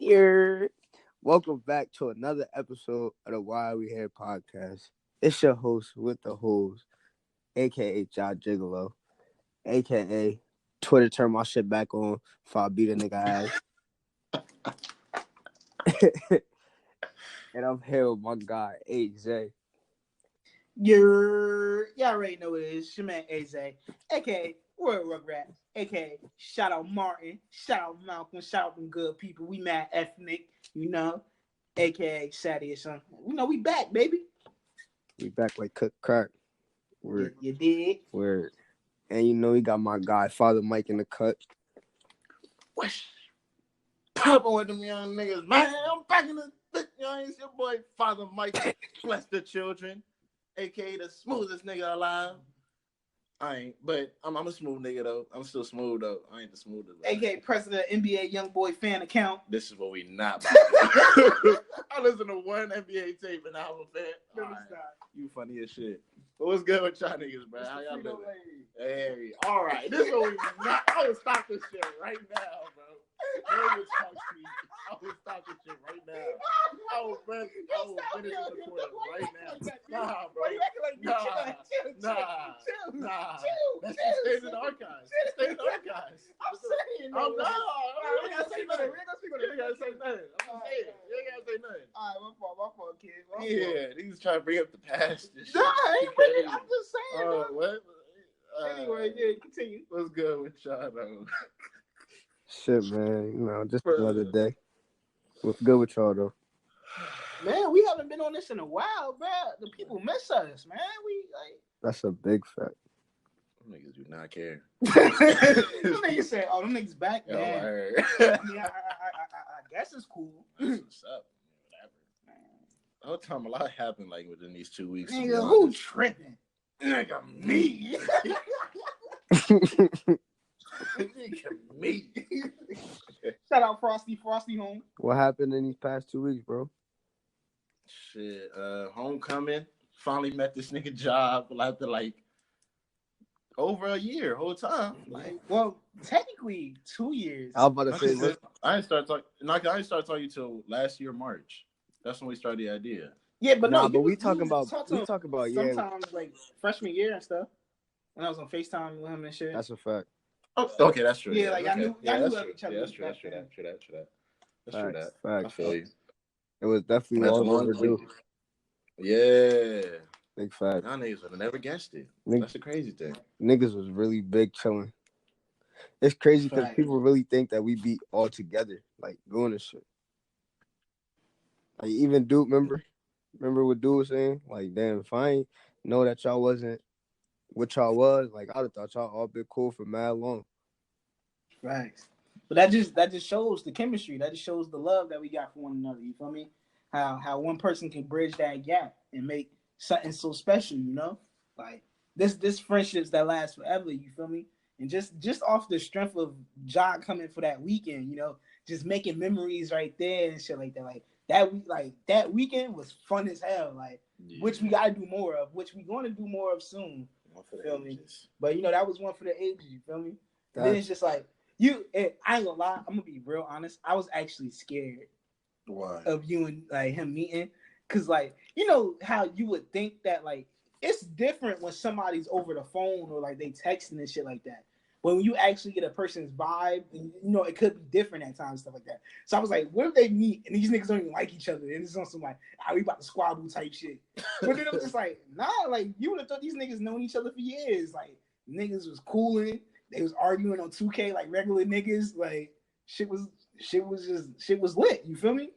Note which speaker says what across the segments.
Speaker 1: Here. Welcome back to another episode of the Why We Here podcast. It's your host with the host, aka John Gigolo, aka Twitter turn my shit back on if I beat a nigga ass. And I'm here with my guy, AyeeXay.
Speaker 2: Y'all already know what it is. It's your man AyeeXay, aka World Rugrat, aka shout out Martin, shout out Malcolm, shout out them good people. We mad ethnic, aka Sadie or something. We back, baby.
Speaker 1: We back like cook crack.
Speaker 2: You did.
Speaker 1: Word. And we got my guy, Father Mike in the cut.
Speaker 3: Whoosh. Popping with them young niggas, man. I'm back in the it's your boy Father Mike. Bless the children, aka the smoothest nigga alive. I ain't, but I'm a smooth nigga though. I'm still smooth though. I ain't the smoothest.
Speaker 2: aka president of NBA Young Boy fan account.
Speaker 3: This is what we not. I listen to one NBA tape and I'm a fan. Right. You funny as shit. But what's good with y'all niggas, bro? How y'all doing? Hey, all right. This is what we not. I will stop this shit right now, bro. I will stop this shit right now. I will finish this recording right now. Nah, bro. Nah. That shit stays in the archives. Stay in the archives.
Speaker 2: I'm saying
Speaker 3: no. We ain't gotta say nothing. You ain't gotta say nothing. You ain't gotta say nothing.
Speaker 2: All right, my fault, kid.
Speaker 3: Yeah, these trying to bring up the past.
Speaker 2: Nah, I'm just saying.
Speaker 3: What?
Speaker 2: Anyway, yeah, continue.
Speaker 3: What's good with y'all though?
Speaker 1: Shit, man. Just another day. What's good with y'all, though?
Speaker 2: Man, we haven't been on this in a while, bro. The people miss us, man.
Speaker 1: That's a big fact.
Speaker 3: Them niggas do not care.
Speaker 2: Them niggas say, "Oh, them niggas back,
Speaker 3: man."
Speaker 2: I heard. I guess it's cool.
Speaker 3: That's what's up. Whatever. The whole time a lot happened like within these 2 weeks.
Speaker 2: Nigga, who tripping?
Speaker 3: Nigga, me. Me.
Speaker 2: Shout out Frosty home.
Speaker 1: What happened in these past 2 weeks, bro?
Speaker 3: Shit, homecoming. Finally met this nigga job after over a year, whole time.
Speaker 2: Well, technically 2 years.
Speaker 1: I was about to say,
Speaker 3: I didn't start talking till last year March. That's when we started the idea.
Speaker 2: Yeah, but
Speaker 1: but we talking about
Speaker 2: sometimes like freshman year and stuff. When I was on FaceTime with him and shit.
Speaker 1: That's a fact.
Speaker 3: Oh, okay, that's true.
Speaker 2: Yeah, I knew each other.
Speaker 3: That's true. That's true.
Speaker 1: Facts.
Speaker 3: I feel you.
Speaker 1: It was definitely all overdue.
Speaker 3: Yeah.
Speaker 1: Big fact.
Speaker 3: Y'all niggas would have never guessed it. That's the crazy thing.
Speaker 1: Niggas was really big chilling. It's crazy because people really think that we be all together, like doing this shit. Like even Dude, remember what Dude was saying? Like, damn, if I ain't know that y'all wasn't what y'all was, like I'd have thought y'all all been cool for mad long.
Speaker 2: Right. But that just shows the chemistry. That just shows the love that we got for one another. You feel me? How one person can bridge that gap and make something so special, Like this friendships that last forever, you feel me? And just off the strength of John coming for that weekend, just making memories right there and shit like that. That weekend was fun as hell, which we gotta do more of, which we gonna do more of soon. Feel me? But that was one for the ages, you feel me? And then it's just like I ain't gonna lie, I'm gonna be real honest. I was actually scared of you and him meeting. Cause how you would think that it's different when somebody's over the phone or they texting and shit like that. But when you actually get a person's vibe, and it could be different at times, stuff like that. So I was like, what if they meet and these niggas don't even like each other? And it's on some we about to squabble type shit. But then it was just nah, you would have thought these niggas known each other for years. Niggas was cooling, they was arguing on 2K like regular niggas. Shit was lit. You feel me?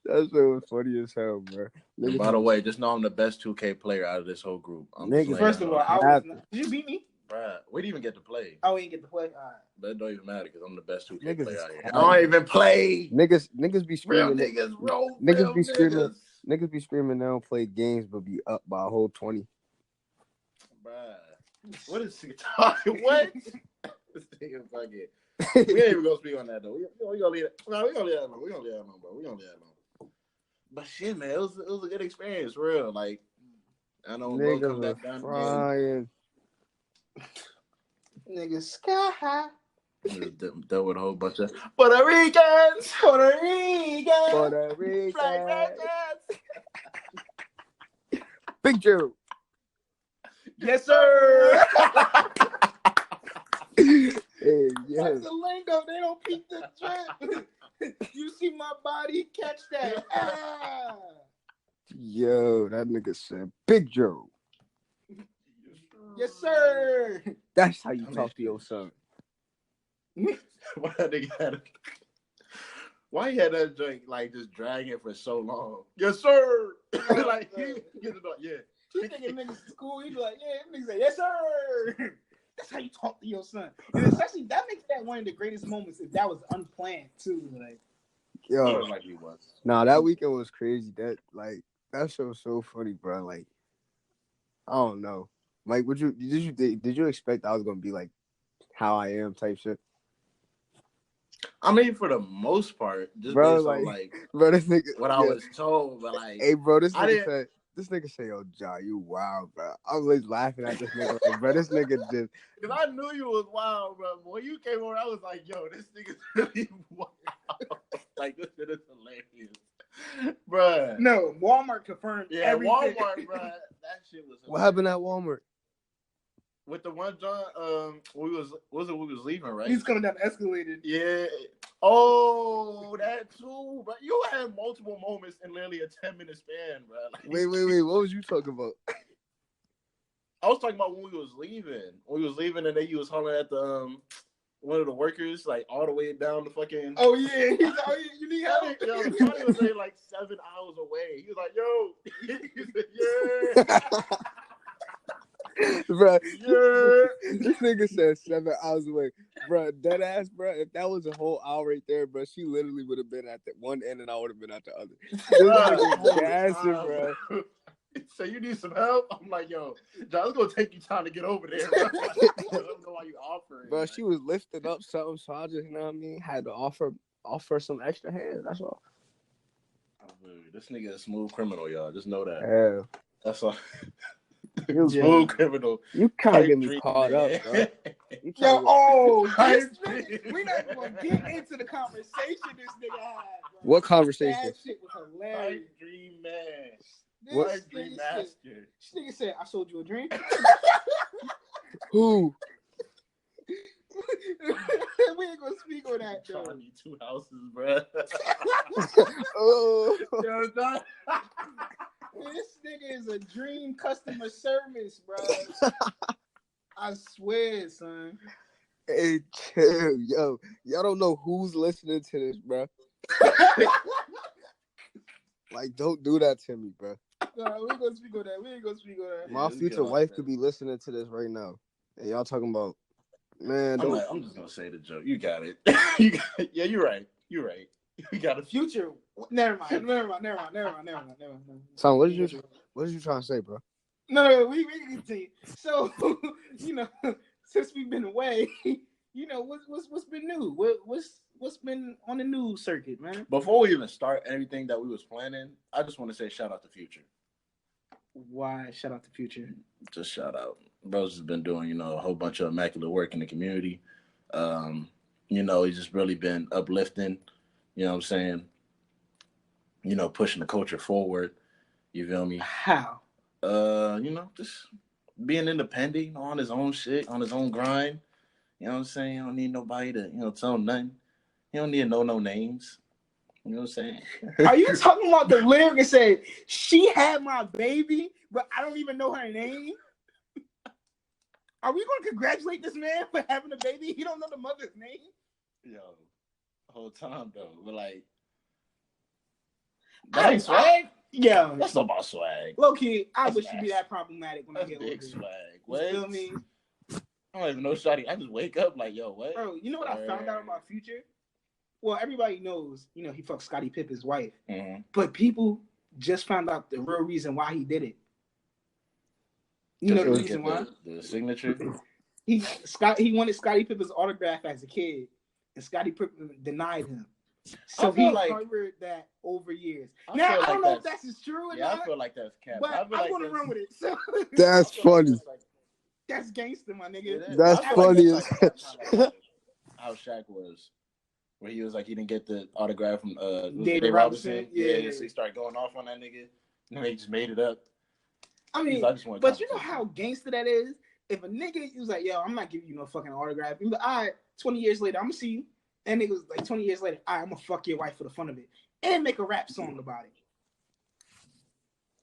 Speaker 1: That's so funny as hell, bro.
Speaker 3: And by the way, just know I'm the best 2K player out of this whole group.
Speaker 2: First of all, did you beat me?
Speaker 3: Bruh, we didn't even get to play.
Speaker 2: Oh, we didn't get to play? All right.
Speaker 3: But it don't even matter because I'm the best 2K player out here. I don't even play.
Speaker 1: Niggas be screaming.
Speaker 3: Niggas
Speaker 1: be screaming they don't play games but be up by a whole 20.
Speaker 3: Bruh. What is he talking? What? This nigga fucking. We ain't even gonna speak on that though. We gonna leave that. No, we gonna leave that alone. We gonna leave that alone, bro. We gonna leave that alone. But shit, man, it was a good experience, real. I know bro come back down
Speaker 1: crying.
Speaker 2: Nigga, sky high.
Speaker 3: Dealt with a whole bunch of Puerto Ricans.
Speaker 1: Big Joe.
Speaker 2: Yes, sir.
Speaker 1: Hey, yeah.
Speaker 2: That's the lingo. They don't peep the drip. You see my body, catch that. Ah.
Speaker 1: Yo, that nigga said Big Joe.
Speaker 2: Yes, sir.
Speaker 1: That's how you talk to your son.
Speaker 3: Why he had that joint like just dragging for so long? Yes, sir. Like he gets it on, yeah.
Speaker 2: He thinking niggas in school. He be like, yeah, niggas say, yes, sir. That's how you talk to your son. And especially that makes that one of the greatest moments if that was unplanned too. Like,
Speaker 1: yo,
Speaker 3: like he was.
Speaker 1: Nah, that weekend was crazy. That show was so funny, bro. Like, I don't know. Like, did you expect I was gonna be like how I am type shit?
Speaker 3: I mean, for the most part, just
Speaker 1: bro,
Speaker 3: based
Speaker 1: like,
Speaker 3: on like
Speaker 1: bro, this nigga,
Speaker 3: what I was told, but like,
Speaker 1: hey, bro, this nigga say, yo, Ja, you wild, bro. I was always laughing at this nigga, like, bro, this nigga just.
Speaker 3: Because I knew you was wild, bro. When you came over, I was like, yo, this nigga's really wild. Like, this shit is hilarious. Bro.
Speaker 2: No, Walmart confirmed everything.
Speaker 3: Walmart, bro. That shit was hilarious.
Speaker 1: What happened at Walmart?
Speaker 3: With the one John, we was leaving, right?
Speaker 2: He's coming down the escalator.
Speaker 3: Yeah. Oh, that too, but you had multiple moments in literally a 10-minute span, bro. Like,
Speaker 1: wait. What was you talking about?
Speaker 3: I was talking about when we was leaving. When we was leaving, and then you was hollering at the one of the workers, like all the way down the fucking.
Speaker 2: Oh yeah, he's like, oh, yeah, you need help.
Speaker 3: Yo, Johnny was there like 7 hours away. He was like, yo, he said, yeah.
Speaker 1: Bro,
Speaker 3: yeah.
Speaker 1: This nigga said 7 hours away. Bro, dead ass, bro. If that was a whole hour right there, bro, she literally would have been at the one end and I would have been at the other. This nigga gassing, bro.
Speaker 3: So you need some help? I'm like, yo, John, it's gonna take you time to get over there, bro. I don't know why you offering.
Speaker 1: Bro, she was lifting up something, so I just, you know what I mean, had to offer some extra hands. That's all.
Speaker 3: Oh, this nigga is a smooth criminal, y'all. Just know that.
Speaker 1: Yeah.
Speaker 3: That's all. Smooth criminal.
Speaker 1: You kind of get me caught up, bro.
Speaker 2: We not even gonna get into the conversation this nigga had, bro.
Speaker 1: What conversation?
Speaker 2: That shit was hilarious.
Speaker 3: Dream man.
Speaker 2: This nigga said, I sold you a dream.
Speaker 1: Who?
Speaker 2: We ain't gonna speak on that, though.
Speaker 3: I need 2 houses, bro.
Speaker 1: Oh.
Speaker 2: This nigga is a dream customer service, bro. I swear, son.
Speaker 1: Hey, chill, yo. Y'all don't know who's listening to this, bro. Like, don't do that to me, bro.
Speaker 2: No, we ain't gonna speak on that.
Speaker 1: My future wife could be listening to this right now. And y'all talking about, man.
Speaker 3: I'm just gonna say the joke. You got it. Yeah, you're right. You got a
Speaker 2: future. Never mind.
Speaker 1: Son, what did you trying to say, bro?
Speaker 2: No, we can continue. So, you know, since we've been away, you know, what's been new? What's been on the news circuit, man?
Speaker 3: Before we even start anything that we was planning, I just want to say shout out to Future.
Speaker 2: Why shout out to Future?
Speaker 3: Just shout out. Bro's has been doing, you know, a whole bunch of immaculate work in the community. You know, he's just really been uplifting, you know what I'm saying? You know, pushing the culture forward. You feel me?
Speaker 2: How?
Speaker 3: You know, just being independent, you know, on his own shit, on his own grind. You know what I'm saying? You don't need nobody to, you know, tell him nothing. You don't need to know no names. You know what I'm saying?
Speaker 2: Are you talking about the lyric that said, she had my baby, but I don't even know her name? Are we going to congratulate this man for having a baby? He don't know the mother's name?
Speaker 3: Yo, the whole time, though. But, like, that ain't swag?
Speaker 2: Yeah.
Speaker 3: That's not about swag.
Speaker 2: Low-key, I wish you'd be that problematic when I get older.
Speaker 3: Big swag. What?
Speaker 2: You feel me?
Speaker 3: I don't even know, shawty. I just wake up like, yo, what?
Speaker 2: Bro, you know what I found out about Future? Well, everybody knows, you know, he fucked Scottie Pippen's wife. Mm-hmm. But people just found out the real reason why he did it. You know the reason why?
Speaker 3: The signature?
Speaker 2: He wanted Scottie Pippen's autograph as a kid, and Scottie Pippen denied him. So he covered that over years. Now, I don't know if that's true or not.
Speaker 3: I feel like that's cap.
Speaker 2: But I'm going to run with it. So
Speaker 1: that's funny.
Speaker 2: That's gangster, my nigga.
Speaker 1: That's funny.
Speaker 3: how Shaq was, where he was like he didn't get the autograph from
Speaker 2: David Robinson.
Speaker 3: Yeah, so he started going off on that nigga, and then they just made it up.
Speaker 2: I mean, but you know how gangster that is. If a nigga was like, "Yo, I'm not giving you no fucking autograph," you be like, "All right, 20 years later, I'm gonna see you," and nigga was like, 20 years later, "All right, I'm gonna fuck your wife for the fun of it," and make a rap song about it.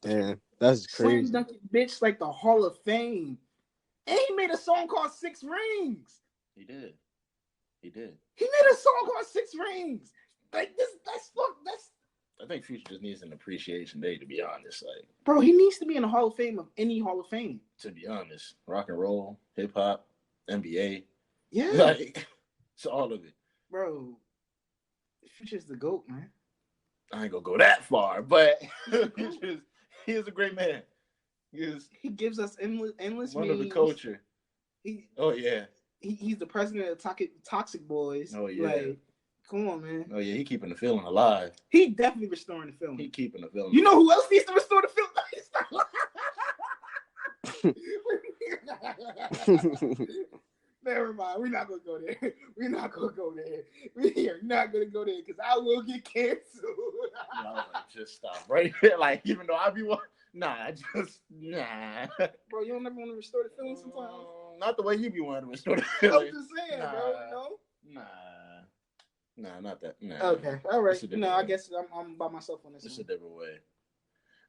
Speaker 1: Damn, that's crazy.
Speaker 2: Slam dunk bitch like the Hall of Fame. And he made a song called Six Rings.
Speaker 3: He did. He
Speaker 2: made a song called Six Rings. Like this, that's.
Speaker 3: I think Future just needs an appreciation day, to be honest. Like,
Speaker 2: bro, he needs to be in the Hall of Fame of any Hall of Fame.
Speaker 3: To be honest, rock and roll, hip hop, NBA,
Speaker 2: yeah,
Speaker 3: like it's all of it,
Speaker 2: bro. Future's the GOAT, man.
Speaker 3: I ain't gonna go that far, but he is a great man.
Speaker 2: He gives us endless
Speaker 3: one
Speaker 2: memes.
Speaker 3: of the culture. Oh yeah.
Speaker 2: He's the president of Toxic Boys.
Speaker 3: Oh yeah.
Speaker 2: Like, come on, man.
Speaker 3: Oh yeah, he keeping the feeling alive.
Speaker 2: He definitely restoring the feeling.
Speaker 3: He keeping the feeling.
Speaker 2: You know who else needs to restore the feeling? Never mind. We're not gonna go there. We are not gonna go there because I will get canceled.
Speaker 3: Just stop right there. Like, even though I be one. Nah.
Speaker 2: Bro, you don't ever want to restore the feeling sometimes?
Speaker 3: Not the way you be wanting to restore the feeling.
Speaker 2: I'm just saying, bro, you know?
Speaker 3: Nah, not that. Nah.
Speaker 2: Okay, all right. No, I guess I'm by myself on this.
Speaker 3: It's a different way.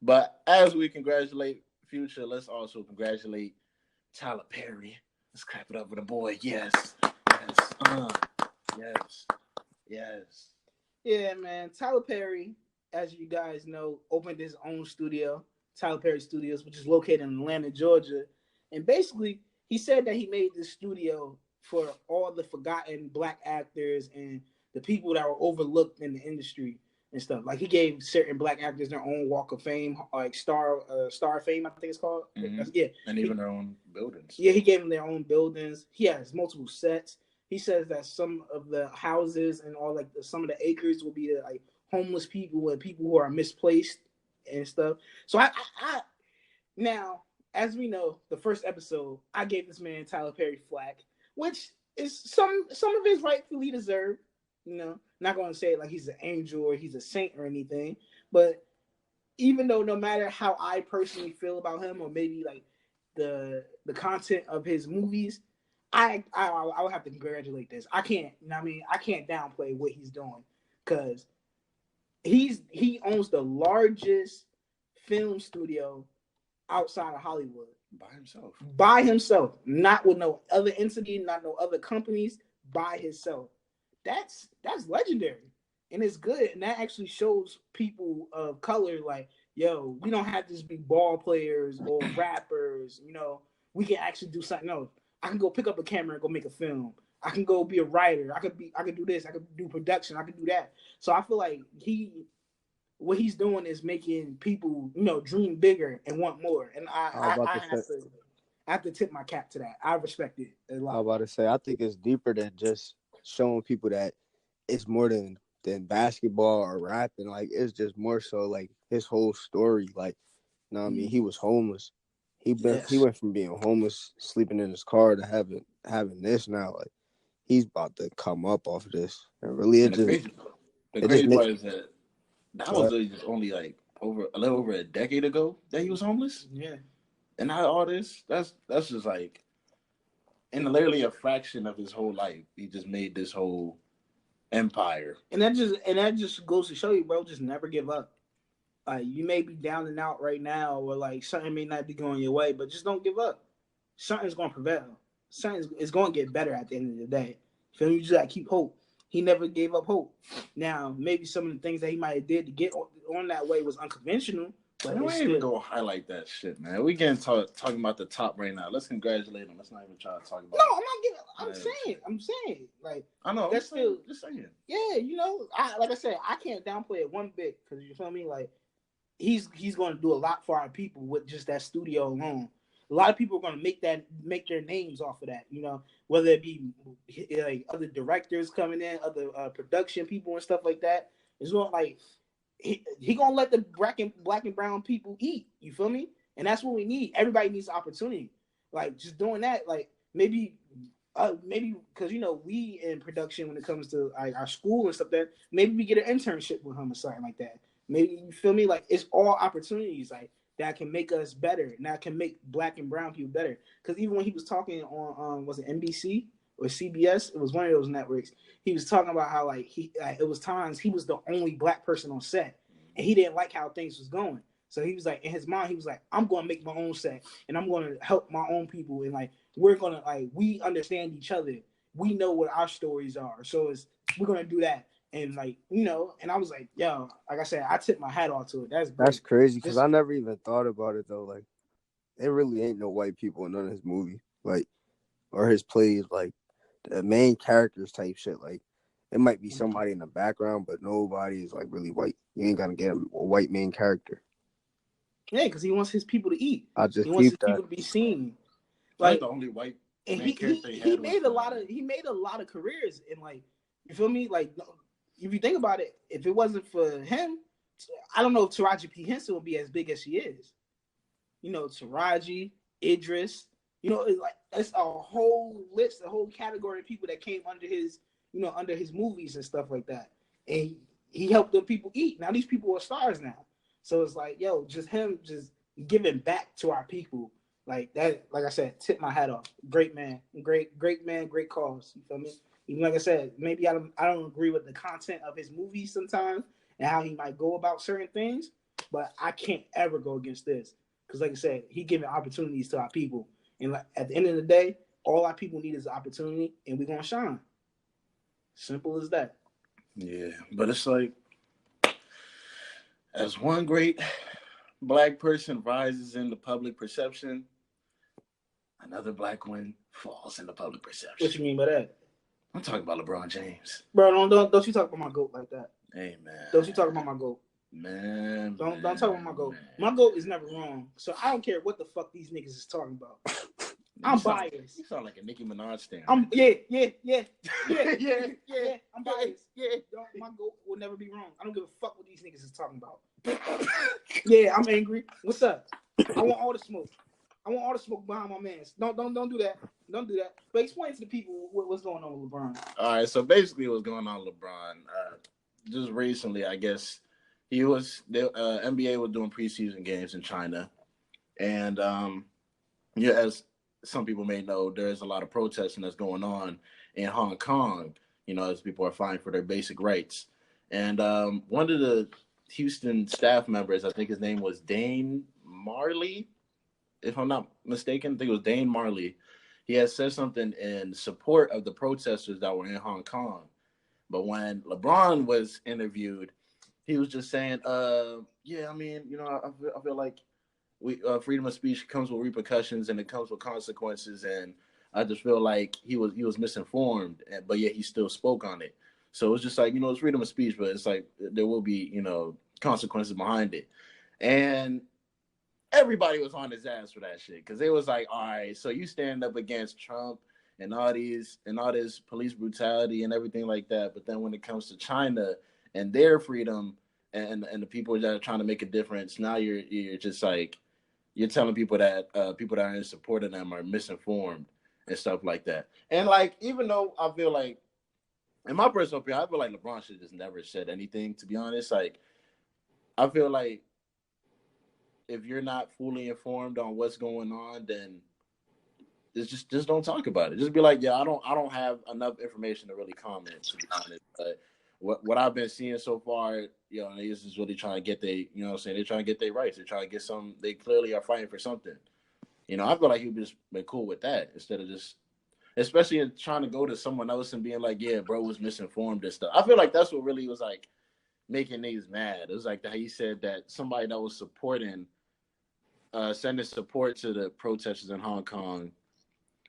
Speaker 3: But as we congratulate Future, let's also congratulate Tyler Perry. Let's clap it up for the boy. Yes.
Speaker 2: Yeah, man. Tyler Perry, as you guys know, opened his own studio, Tyler Perry Studios, which is located in Atlanta, Georgia. And basically, he said that he made this studio for all the forgotten black actors and the people that were overlooked in the industry and stuff. Like, he gave certain black actors their own walk of fame, like Star Fame, I think it's called.
Speaker 3: Mm-hmm.
Speaker 2: Yeah.
Speaker 3: And even their own buildings.
Speaker 2: Yeah, he gave them their own buildings. He has multiple sets. He says that some of the houses and all, like, some of the acres will be like homeless people and people who are misplaced and stuff. So I now, as we know, the first episode, I gave this man Tyler Perry flack, which is some of his rightfully deserved. You know, not going to say it like he's an angel or he's a saint or anything, but even though no matter how I personally feel about him or maybe like the content of his movies, I would have to congratulate this. I can't, you know what I mean? I can't downplay what he's doing because he owns the largest film studio outside of Hollywood. By himself. Not with no other entity, not no other companies, by himself. That's legendary. And it's good. And that actually shows people of color like, yo, we don't have to just be ball players or rappers, you know, we can actually do something else. I can go pick up a camera and go make a film. I can go be a writer. I could do this. I could do production. I could do that. So I feel like what he's doing is making people, you know, dream bigger and want more. And I have to tip my cap to that. I respect it a lot.
Speaker 1: I was about to say, I think it's deeper than just showing people that it's more than basketball or rapping. Like, it's just more so like his whole story. Like, you know what I mean? He was homeless. He went from being homeless, sleeping in his car, to having this now. Like, he's about to come up off of this. And really,
Speaker 3: the crazy part is that was really just only like a little over a decade ago that he was homeless.
Speaker 2: Yeah.
Speaker 3: And now all this, that's just like, in literally a fraction of his whole life, he just made this whole empire.
Speaker 2: And that just goes to show you, bro, just never give up. You may be down and out right now, or like something may not be going your way, but just don't give up. Something's going to prevail. Something is going to get better at the end of the day. Feel me? You just got to keep hope. He never gave up hope. Now, maybe some of the things that he might have did to get on that way was unconventional. But
Speaker 3: we ain't even go highlight that shit, man. We getting talking about the top right now. Let's congratulate him. Let's not even try to talk about.
Speaker 2: No, I'm not giving. I'm saying, like,
Speaker 3: I know.
Speaker 2: That's still
Speaker 3: just saying.
Speaker 2: Yeah, you know, like I said, I can't downplay it one bit because you feel me. Like, he's going to do a lot for our people with just that studio alone. A lot of people are going to make their names off of that. You know, whether it be like other directors coming in, other production people and stuff like that. It's not like. He gonna let the black and brown people eat. You feel me? And that's what we need. Everybody needs opportunity. Like, just doing that. Like, maybe maybe because we in production when it comes to like our school and stuff, that maybe we get an internship with him or something like that. Maybe, you feel me? Like, it's all opportunities like that can make us better and that can make Black and brown people better. Because even when he was talking on was it NBC or CBS? It was one of those networks. He was talking about how like it was times he was the only Black person on set and he didn't like how things was going. So he was like, in his mind, he was like, I'm going to make my own set and I'm going to help my own people. And like, we're going to like, we understand each other. We know what our stories are. So we're going to do that. And like, and I was like, yo, like I said, I tip my hat off to it. That's great.
Speaker 1: That's crazy because I never even thought about it though. Like, there really ain't no white people in none of his movie, like, or his plays, like the main characters type shit. Like, it might be somebody in the background, but nobody is like really white. You ain't gonna get a white main character.
Speaker 2: Yeah, because he wants his people to eat.
Speaker 1: He
Speaker 2: wants his people to be seen.
Speaker 3: Like the only white
Speaker 2: and
Speaker 3: main character
Speaker 2: he made a lot of careers, and like, you feel me? Like, if you think about it, if it wasn't for him, I don't know if Taraji P. Henson would be as big as she is. Taraji, Idris, it's a whole list, a whole category of people that came under his, under his movies and stuff like that. And he helped the people eat. Now these people are stars now. So it's like, yo, just him just giving back to our people. Like that, like I said, tip my hat off. Great man. Great man, great cause. You feel me? Even like I said, maybe I don't agree with the content of his movies sometimes and how he might go about certain things, but I can't ever go against this. Because like I said, he giving opportunities to our people. And like, at the end of the day, all our people need is an opportunity, and we're going to shine. Simple as that.
Speaker 3: Yeah, but it's like, as one great Black person rises in the public perception, another Black one falls in the public perception.
Speaker 2: What you mean by that?
Speaker 3: I'm talking about LeBron James.
Speaker 2: Bro, don't you talk about my GOAT like that.
Speaker 3: Hey, man.
Speaker 2: Don't you talk about my GOAT.
Speaker 3: Man.
Speaker 2: Don't talk about my GOAT. Man. My GOAT is never wrong. So I don't care what the fuck these niggas is talking about. I'm biased.
Speaker 3: You sound like a Nicki Minaj stan.
Speaker 2: Yeah. I'm biased. Yeah. My GOAT will never be wrong. I don't give a fuck what these niggas is talking about. Yeah, I'm angry. What's up? I want all the smoke. I want all the smoke behind my mans. Don't do that. Don't do that. But explain to the people what's going on with LeBron.
Speaker 3: All right, so basically what's going on with LeBron, just recently, I guess, the NBA was doing preseason games in China. And, as some people may know, there's a lot of protesting that's going on in Hong Kong, as people are fighting for their basic rights. And one of the Houston staff members, I think his name was Dane Marley, if I'm not mistaken, I think it was Dane Marley. He had said something in support of the protesters that were in Hong Kong. But when LeBron was interviewed, he was just saying, I feel like freedom of speech comes with repercussions and it comes with consequences. And I just feel like he was misinformed, but yet he still spoke on it. So it's just like, it's freedom of speech, but it's like there will be, consequences behind it. And everybody was on his ass for that shit because they was like, all right, so you stand up against Trump and all this police brutality and everything like that, but then when it comes to China and their freedom and the people that are trying to make a difference, now you're just like, you're telling people that people that are in support of them are misinformed and stuff like that. And like, even though I feel like, in my personal opinion, I feel like LeBron should just never said anything, to be honest. Like, I feel like if you're not fully informed on what's going on, then it's just don't talk about it. Just be like, yeah, I don't have enough information to really comment, to be honest. But what I've been seeing so far, is just really trying to get they're trying to get their rights. They're trying to get some. They clearly are fighting for something. I feel like he'd just been cool with that instead of just, especially in trying to go to someone else and being like, yeah, bro was misinformed and stuff. I feel like that's what really was like making niggas mad. It was like that he said that somebody that was supporting, sending support to the protesters in Hong Kong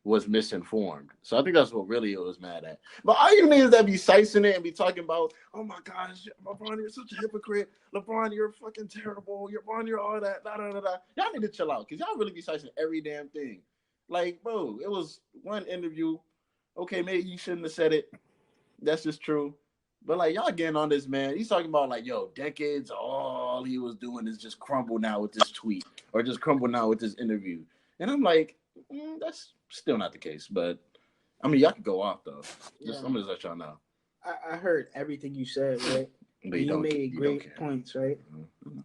Speaker 3: was misinformed. So I think that's what really it was mad at. But all you niggas that be sicing it and be talking about, oh my gosh, LeBron, you're such a hypocrite. LeBron, you're fucking terrible. LeBron, you're all that. Da, da, da, da. Y'all need to chill out because y'all really be sicing every damn thing. Like, bro, it was one interview. Okay, maybe you shouldn't have said it. That's just true. But like, y'all getting on this man. He's talking about like, yo, decades, all he was doing is just crumble now with this tweet or just crumble now with this interview. And I'm like, that's still not the case. But I mean, y'all can go off though.
Speaker 2: Yeah.
Speaker 3: I'm just let y'all know.
Speaker 2: I heard everything you said, right?
Speaker 3: But
Speaker 2: you made great points, right? Mm-hmm.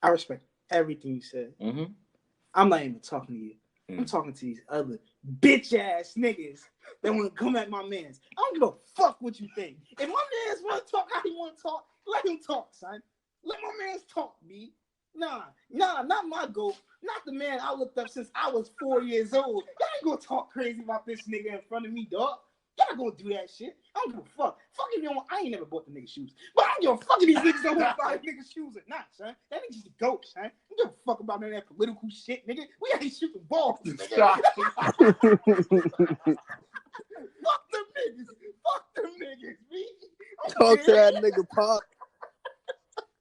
Speaker 2: I respect everything you said. Mm-hmm. I'm not even talking to you. I'm talking to these other bitch ass niggas that want to come at my mans. I don't give a fuck what you think. If my mans want to talk how he want to talk, let him talk, son. Let my mans talk, B. Nah, not my goat. Not the man I looked up since I was 4 years old. Y'all ain't gonna talk crazy about this nigga in front of me, dog. Y'all not gonna do that shit. I don't give a fuck. Fuck if you don't. I ain't never bought the nigga shoes. But I don't give a fuck if these niggas don't want to buy niggas shoes or not, son. That nigga's just a goat, son. I don't give a fuck about none of that political shit, nigga. We ain't shooting balls, nigga. Fuck them niggas. Fuck them niggas, B.
Speaker 1: Talk to that nigga, Pop.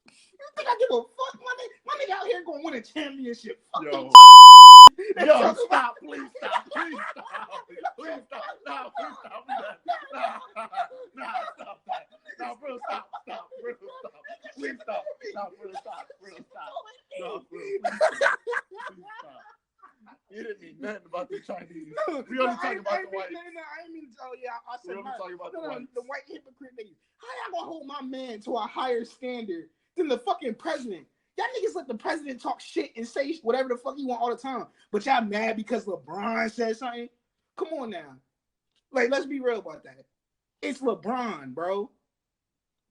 Speaker 2: You think I give a fuck? My nigga out here gonna win a championship. Fuck
Speaker 3: Yo, stop. Please stop. Please stop. Please stop. No, please stop. Nah, stop that. No, bro, stop. Bro, stop. Please stop. No, bro, stop. No, bro, please stop. You didn't mean nothing about the Chinese. We only talking about the white.
Speaker 2: No, I didn't mean. Oh yeah, I said
Speaker 3: we only talking about
Speaker 2: the white hypocrite niggas. How y'all gonna hold my man to a higher standard than the fucking president? Y'all niggas let the president talk shit and say whatever the fuck he want all the time. But y'all mad because LeBron said something? Come on now. Like, let's be real about that. It's LeBron, bro.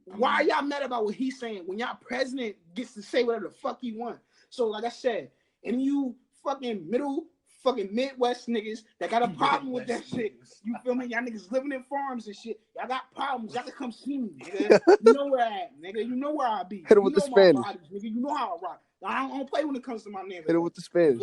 Speaker 2: Why are y'all mad about what he's saying when y'all president gets to say whatever the fuck he want? So, like I said, and you fucking Midwest niggas that got a problem with that shit. You feel me? Y'all niggas living in farms and shit. Y'all got problems. Y'all can come see me, nigga. You know where I at, nigga. You know where I be.
Speaker 1: Hit him with the Spanish.
Speaker 2: Bodies, nigga. You know how I rock. I don't play when it comes to my name.
Speaker 1: Hit him with the Spanish.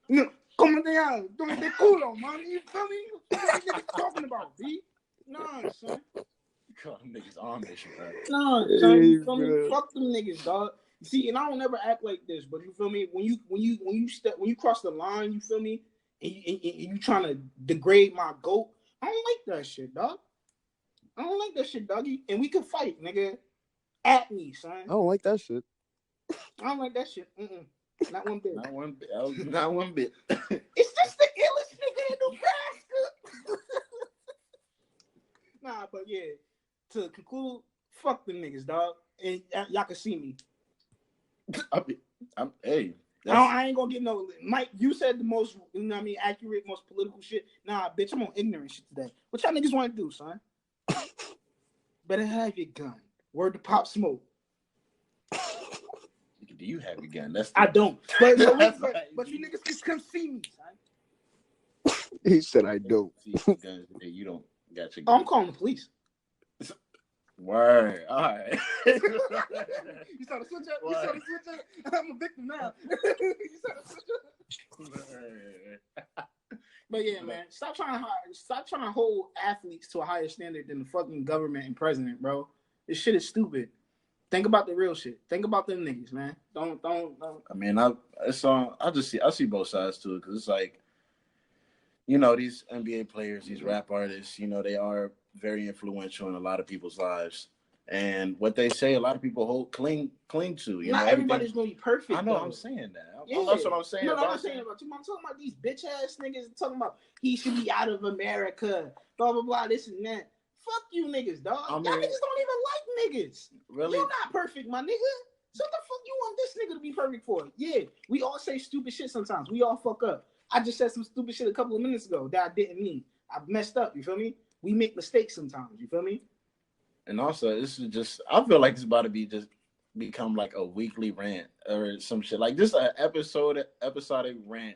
Speaker 2: No, como te llamas? Donde te culo, man. You feel me? What are you niggas talking about, B? Nah, son.
Speaker 3: You call them niggas Amish, bro.
Speaker 2: Nah, son. You feel me? Fuck them niggas, dog. See, and I don't ever act like this, but you feel me? When you cross the line, you feel me? And you trying to degrade my goat, I don't like that shit, dog. I don't like that shit, doggy. And we can fight, nigga. At me, son.
Speaker 1: I don't like that shit.
Speaker 2: I don't like that shit. Not one bit.
Speaker 3: Not one bit. Not one bit.
Speaker 2: It's just the illest nigga in Nebraska. Nah, but yeah. To conclude, fuck them niggas, dog. And y'all can see me.
Speaker 3: Hey.
Speaker 2: I ain't gonna get no. Mike, you said the most, you know what I mean, accurate, most political shit. Nah, bitch, I'm on ignorant shit today. What y'all niggas want to do, son? Better have your gun. Word to Pop Smoke.
Speaker 3: Do you have your gun?
Speaker 2: I don't. But you niggas can come see me, son.
Speaker 1: He said I don't.
Speaker 3: You don't got your gun.
Speaker 2: I'm calling the police.
Speaker 3: Word. All right.
Speaker 2: You saw the switch up? I'm a victim now. You saw the switch up? But yeah, man, stop trying to hold athletes to a higher standard than the fucking government and president, bro. This shit is stupid. Think about the real shit. Think about them niggas, man. Don't.
Speaker 3: I mean, I see both sides to it, because it's like, you know, these NBA players, these rap artists, you know, they are very influential in a lot of people's lives, and what they say, a lot of people cling to.
Speaker 2: Not everybody's gonna be perfect.
Speaker 3: I know.
Speaker 2: Though.
Speaker 3: I'm saying that.
Speaker 2: Yeah.
Speaker 3: That's what I'm saying.
Speaker 2: No, I'm not saying about you. I'm talking about these bitch ass niggas talking about he should be out of America. Blah blah blah. This and that. Fuck you niggas, dog. Y'all niggas don't even like niggas.
Speaker 3: Really?
Speaker 2: You're not perfect, my nigga. So what the fuck you want this nigga to be perfect for? Yeah, we all say stupid shit sometimes. We all fuck up. I just said some stupid shit a couple of minutes ago that I didn't mean. I messed up. You feel me? We make mistakes sometimes. You feel me?
Speaker 3: And also, this is just, I feel like it's about to become like a weekly rant or some shit. Like just an episodic rant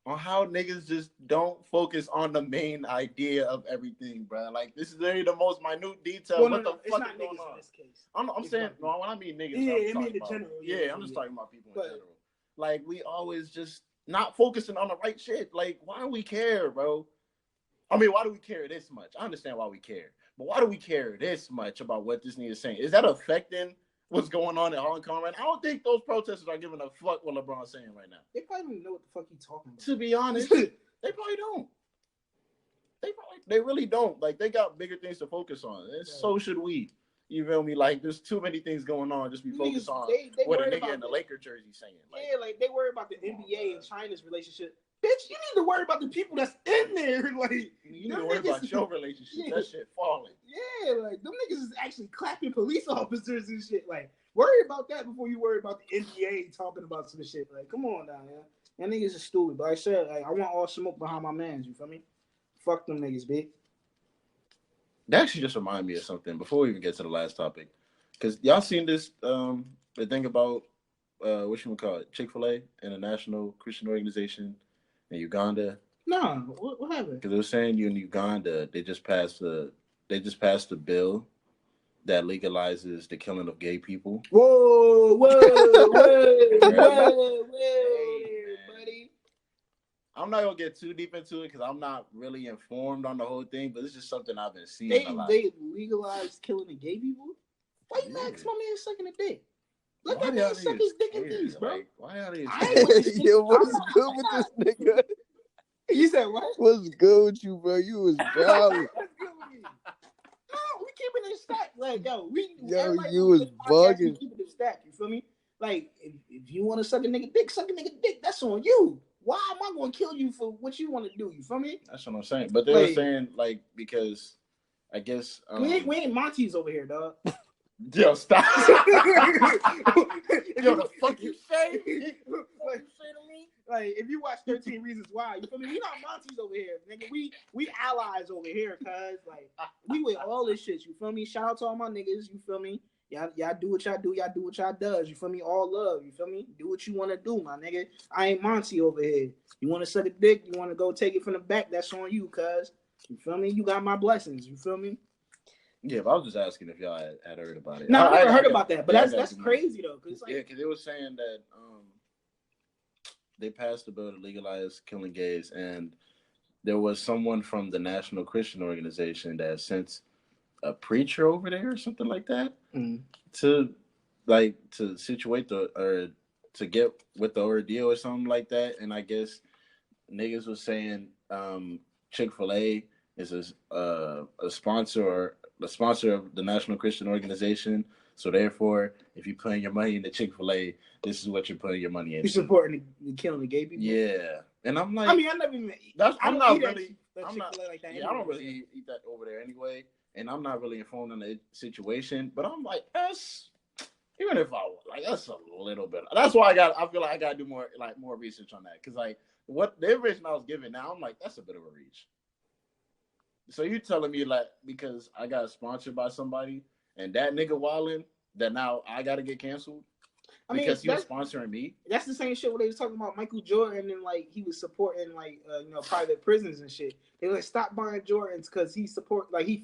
Speaker 3: on how niggas just don't focus on the main idea of everything, bro. Like this is literally the most minute detail.
Speaker 2: Well,
Speaker 3: what the fuck
Speaker 2: is
Speaker 3: going on?
Speaker 2: In this case.
Speaker 3: I'm saying, no, when I mean niggas,
Speaker 2: yeah, I mean the general.
Speaker 3: Yeah, I'm just talking about people in general. Like we always just not focusing on the right shit. Like why do we care, bro? I mean, why do we care this much? I understand why we care, but why do we care this much about what this nigga is saying? Is that affecting what's going on in Hong Kong right now? I don't think those protesters are giving a fuck what LeBron's saying right now.
Speaker 2: They probably don't even know what the fuck he's talking about.
Speaker 3: To be honest, they probably don't. They really don't. Like, they got bigger things to focus on. And so should we. You feel me? Like, there's too many things going on. Just be focused on what a nigga in the Laker jersey saying.
Speaker 2: Like, yeah, like, they worry about the NBA and China's relationship. bitch, you need to worry about the people that's in there. Like,
Speaker 3: you need to worry about your relationship. Yeah. That shit falling.
Speaker 2: Yeah, like them niggas is actually clapping police officers and shit. Like, worry about that before you worry about the NBA talking about some shit. Like, come on down, man. That niggas is stupid. But I said, like, I want all smoke behind my mans. You feel me? Fuck them niggas, bitch.
Speaker 3: That actually just reminded me of something before we even get to the last topic. Because y'all seen this, the thing about, what you would call it, Chick-Fil-A, International Christian Organization in Uganda?
Speaker 2: No, what happened?
Speaker 3: Because they were saying in Uganda, they just passed a bill that legalizes the killing of gay people.
Speaker 2: Whoa, buddy.
Speaker 3: I'm not gonna get too deep into it because I'm not really informed on the whole thing, but it's just something I've been seeing a lot.
Speaker 2: They legalized killing the gay people? Why you ask my man sucking a dick? Let that man suck his dick in peace, bro.
Speaker 3: Like, why are they?
Speaker 1: Yo, what's good with this nigga?
Speaker 2: You said what?
Speaker 1: What's good with you, bro? You was violent.
Speaker 2: What's good with me? No, we keeping it stacked. Like,
Speaker 1: yo, you was bugging.
Speaker 2: We keeping it stacked. You feel me? Like, if you want to suck a nigga dick, that's on you. Why am I going to kill you for what you want to do? You feel me?
Speaker 3: That's what I'm saying. But they were saying, like, because I guess...
Speaker 2: we ain't Monty's over here, dog.
Speaker 3: Yo, stop. Yo, the fuck you say?
Speaker 2: Like, if you watch 13 Reasons Why, you feel me? We not Monty's over here, nigga. We allies over here, cuz. Like, we with all this shit, you feel me? Shout out to all my niggas, you feel me? Y'all do what y'all do. Y'all do what y'all does. You feel me? All love. You feel me? Do what you want to do, my nigga. I ain't Monty over here. You want to suck a dick? You want to go take it from the back? That's on you, cuz. You feel me? You got my blessings. You feel me?
Speaker 3: Yeah, but I was just asking if y'all had heard about it.
Speaker 2: No, I never heard about that. But that's crazy, though. Cause
Speaker 3: yeah, because they were saying that they passed a bill to legalize killing gays, and there was someone from the National Christian Organization that sent a preacher over there or something like that to situate to get with the ordeal or something like that. And I guess niggas was saying Chick-Fil-A is a sponsor of the National Christian Organization. So therefore, if you're putting your money into Chick-Fil-A, this is what you're putting your money into.
Speaker 2: You're supporting the killing the gay people.
Speaker 3: Yeah, and I'm like,
Speaker 2: I mean, I never even.
Speaker 3: I'm not really.
Speaker 2: I'm not like that.
Speaker 3: Yeah, I don't really eat that over there anyway, and I'm not really informed on the situation. But I'm like, even if that's a little bit. That's why I feel like I gotta do more research on that, because like what the information I was given now, I'm like, that's a bit of a reach. So you telling me like because I got sponsored by somebody and that nigga wildin', that now I gotta get canceled? Because he was sponsoring me.
Speaker 2: That's the same shit where they was talking about Michael Jordan and like he was supporting like private prisons and shit. They like stop buying Jordans because he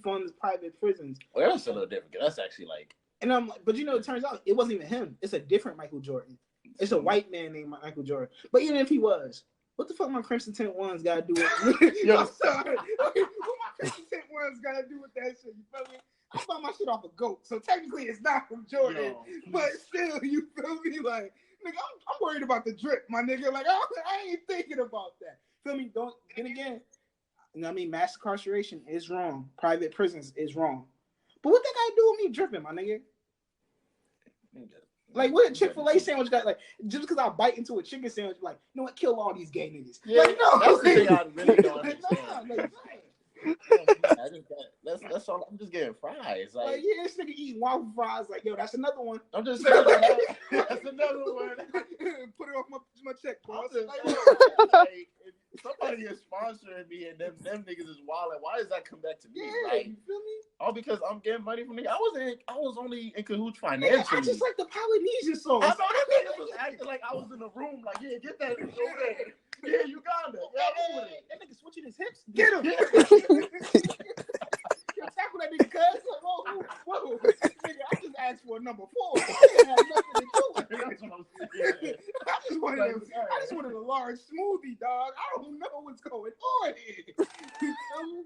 Speaker 2: funds private prisons.
Speaker 3: Well, that's a little different. That's actually like.
Speaker 2: And but it turns out it wasn't even him. It's a different Michael Jordan. It's a white man named Michael Jordan. But even if he was, what the fuck my Crimson Tint ones gotta do with? Yo, I'm sorry. What my Crimson Tint ones gotta do with that shit? You feel me? I bought my shit off a goat, so technically it's not from Jordan. But still, you feel me? Like, nigga, I'm worried about the drip, my nigga. Like, I ain't thinking about that. Feel me? And again, you know what I mean? Mass incarceration is wrong. Private prisons is wrong. But what that gotta do with me dripping, my nigga? Like, what a Chick-fil-A sandwich got? Like, just because I bite into a chicken sandwich, like, you know what? Kill all these gay niggas.
Speaker 3: Yeah,
Speaker 2: like, no.
Speaker 3: That's the thing I really don't understand. That's all. I'm just getting fries. Like
Speaker 2: yeah, this nigga eating waffle fries. Like, yo, that's another one.
Speaker 3: I'm just saying, that's another one.
Speaker 2: Put it off my check, bro.
Speaker 3: Like, if somebody is sponsoring me and them niggas is wilding, why does that come back to me?
Speaker 2: Yeah,
Speaker 3: like,
Speaker 2: you feel me?
Speaker 3: All because I'm getting money from niggas. I was only in cahoots financially.
Speaker 2: I just like the Polynesian sauce.
Speaker 3: I know that niggas was acting like I was in the room. Like, yeah, get that over there. Yeah, Uganda. Yeah,
Speaker 2: that nigga switching his hips. Get him. Yo, tackle that nigga, cuz. Whoa. Nigga, I just asked for a number 4. It had nothing to do with it. That's what I'm saying. I just wanted a large smoothie, dog. I don't know what's going on here. You feel me?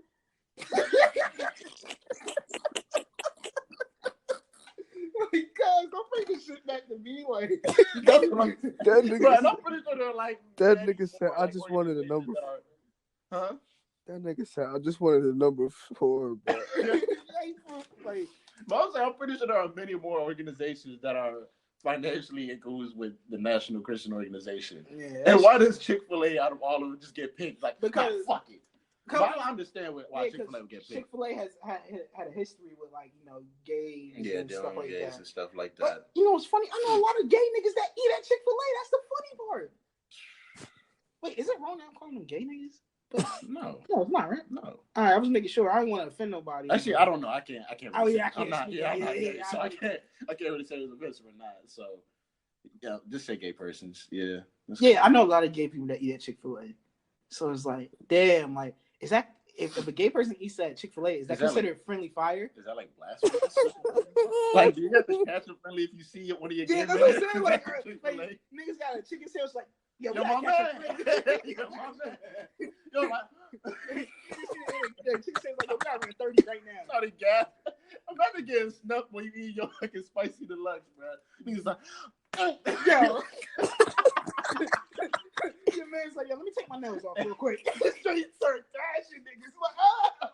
Speaker 2: Like, cuz, don't bring this shit back to me. Like,
Speaker 1: that nigga,
Speaker 3: bro, I'm pretty sure they're like.
Speaker 1: That nigga said, I just wanted a number.
Speaker 3: Huh?
Speaker 1: That nigga said, I just wanted a number 4, bro.
Speaker 3: Like, mostly, I'm pretty sure there are many more organizations that are financially in cahoots with the National Christian Organization.
Speaker 2: Yeah,
Speaker 3: and why does Chick-fil-A out of all of them just get picked? Like, because fuck it. But I understand why Chick-fil-A would get picked.
Speaker 2: Chick-fil-A has had a history with gays and stuff like
Speaker 3: gays
Speaker 2: that.
Speaker 3: And stuff like that.
Speaker 2: But, it's funny. I know a lot of gay niggas that eat at Chick-fil-A. That's the funny part. Wait, is it wrong that I'm calling them gay niggas?
Speaker 3: No,
Speaker 2: it's not, right?
Speaker 3: No.
Speaker 2: All right, I was making sure. I didn't want to offend nobody.
Speaker 3: Actually, I don't know. I can't. Really
Speaker 2: I'm not gay,
Speaker 3: so I can't really say it's offensive or not. So, yeah, just say gay persons. Yeah.
Speaker 2: Yeah, I know a lot of gay people that eat at Chick-fil-A. So it's like, damn, like, is that if a gay person eats at Chick-fil-A, is that considered friendly fire?
Speaker 3: Is that like blasphemous? Like, do you have to catch them friendly if you see one of your gay
Speaker 2: that's what I'm saying. Like, niggas got a chicken sandwich, like, yo, my man. Yo, my man. Yo, my chicken sandwich, like, yo, we got 30 right now.
Speaker 3: Sorry, gas. I'm about to get snuffed when you eat your fucking spicy deluxe, bro. Niggas like,
Speaker 2: yo. Your man's like, yo, let me take my nails off real quick. Straight start dashing niggas. Like, oh!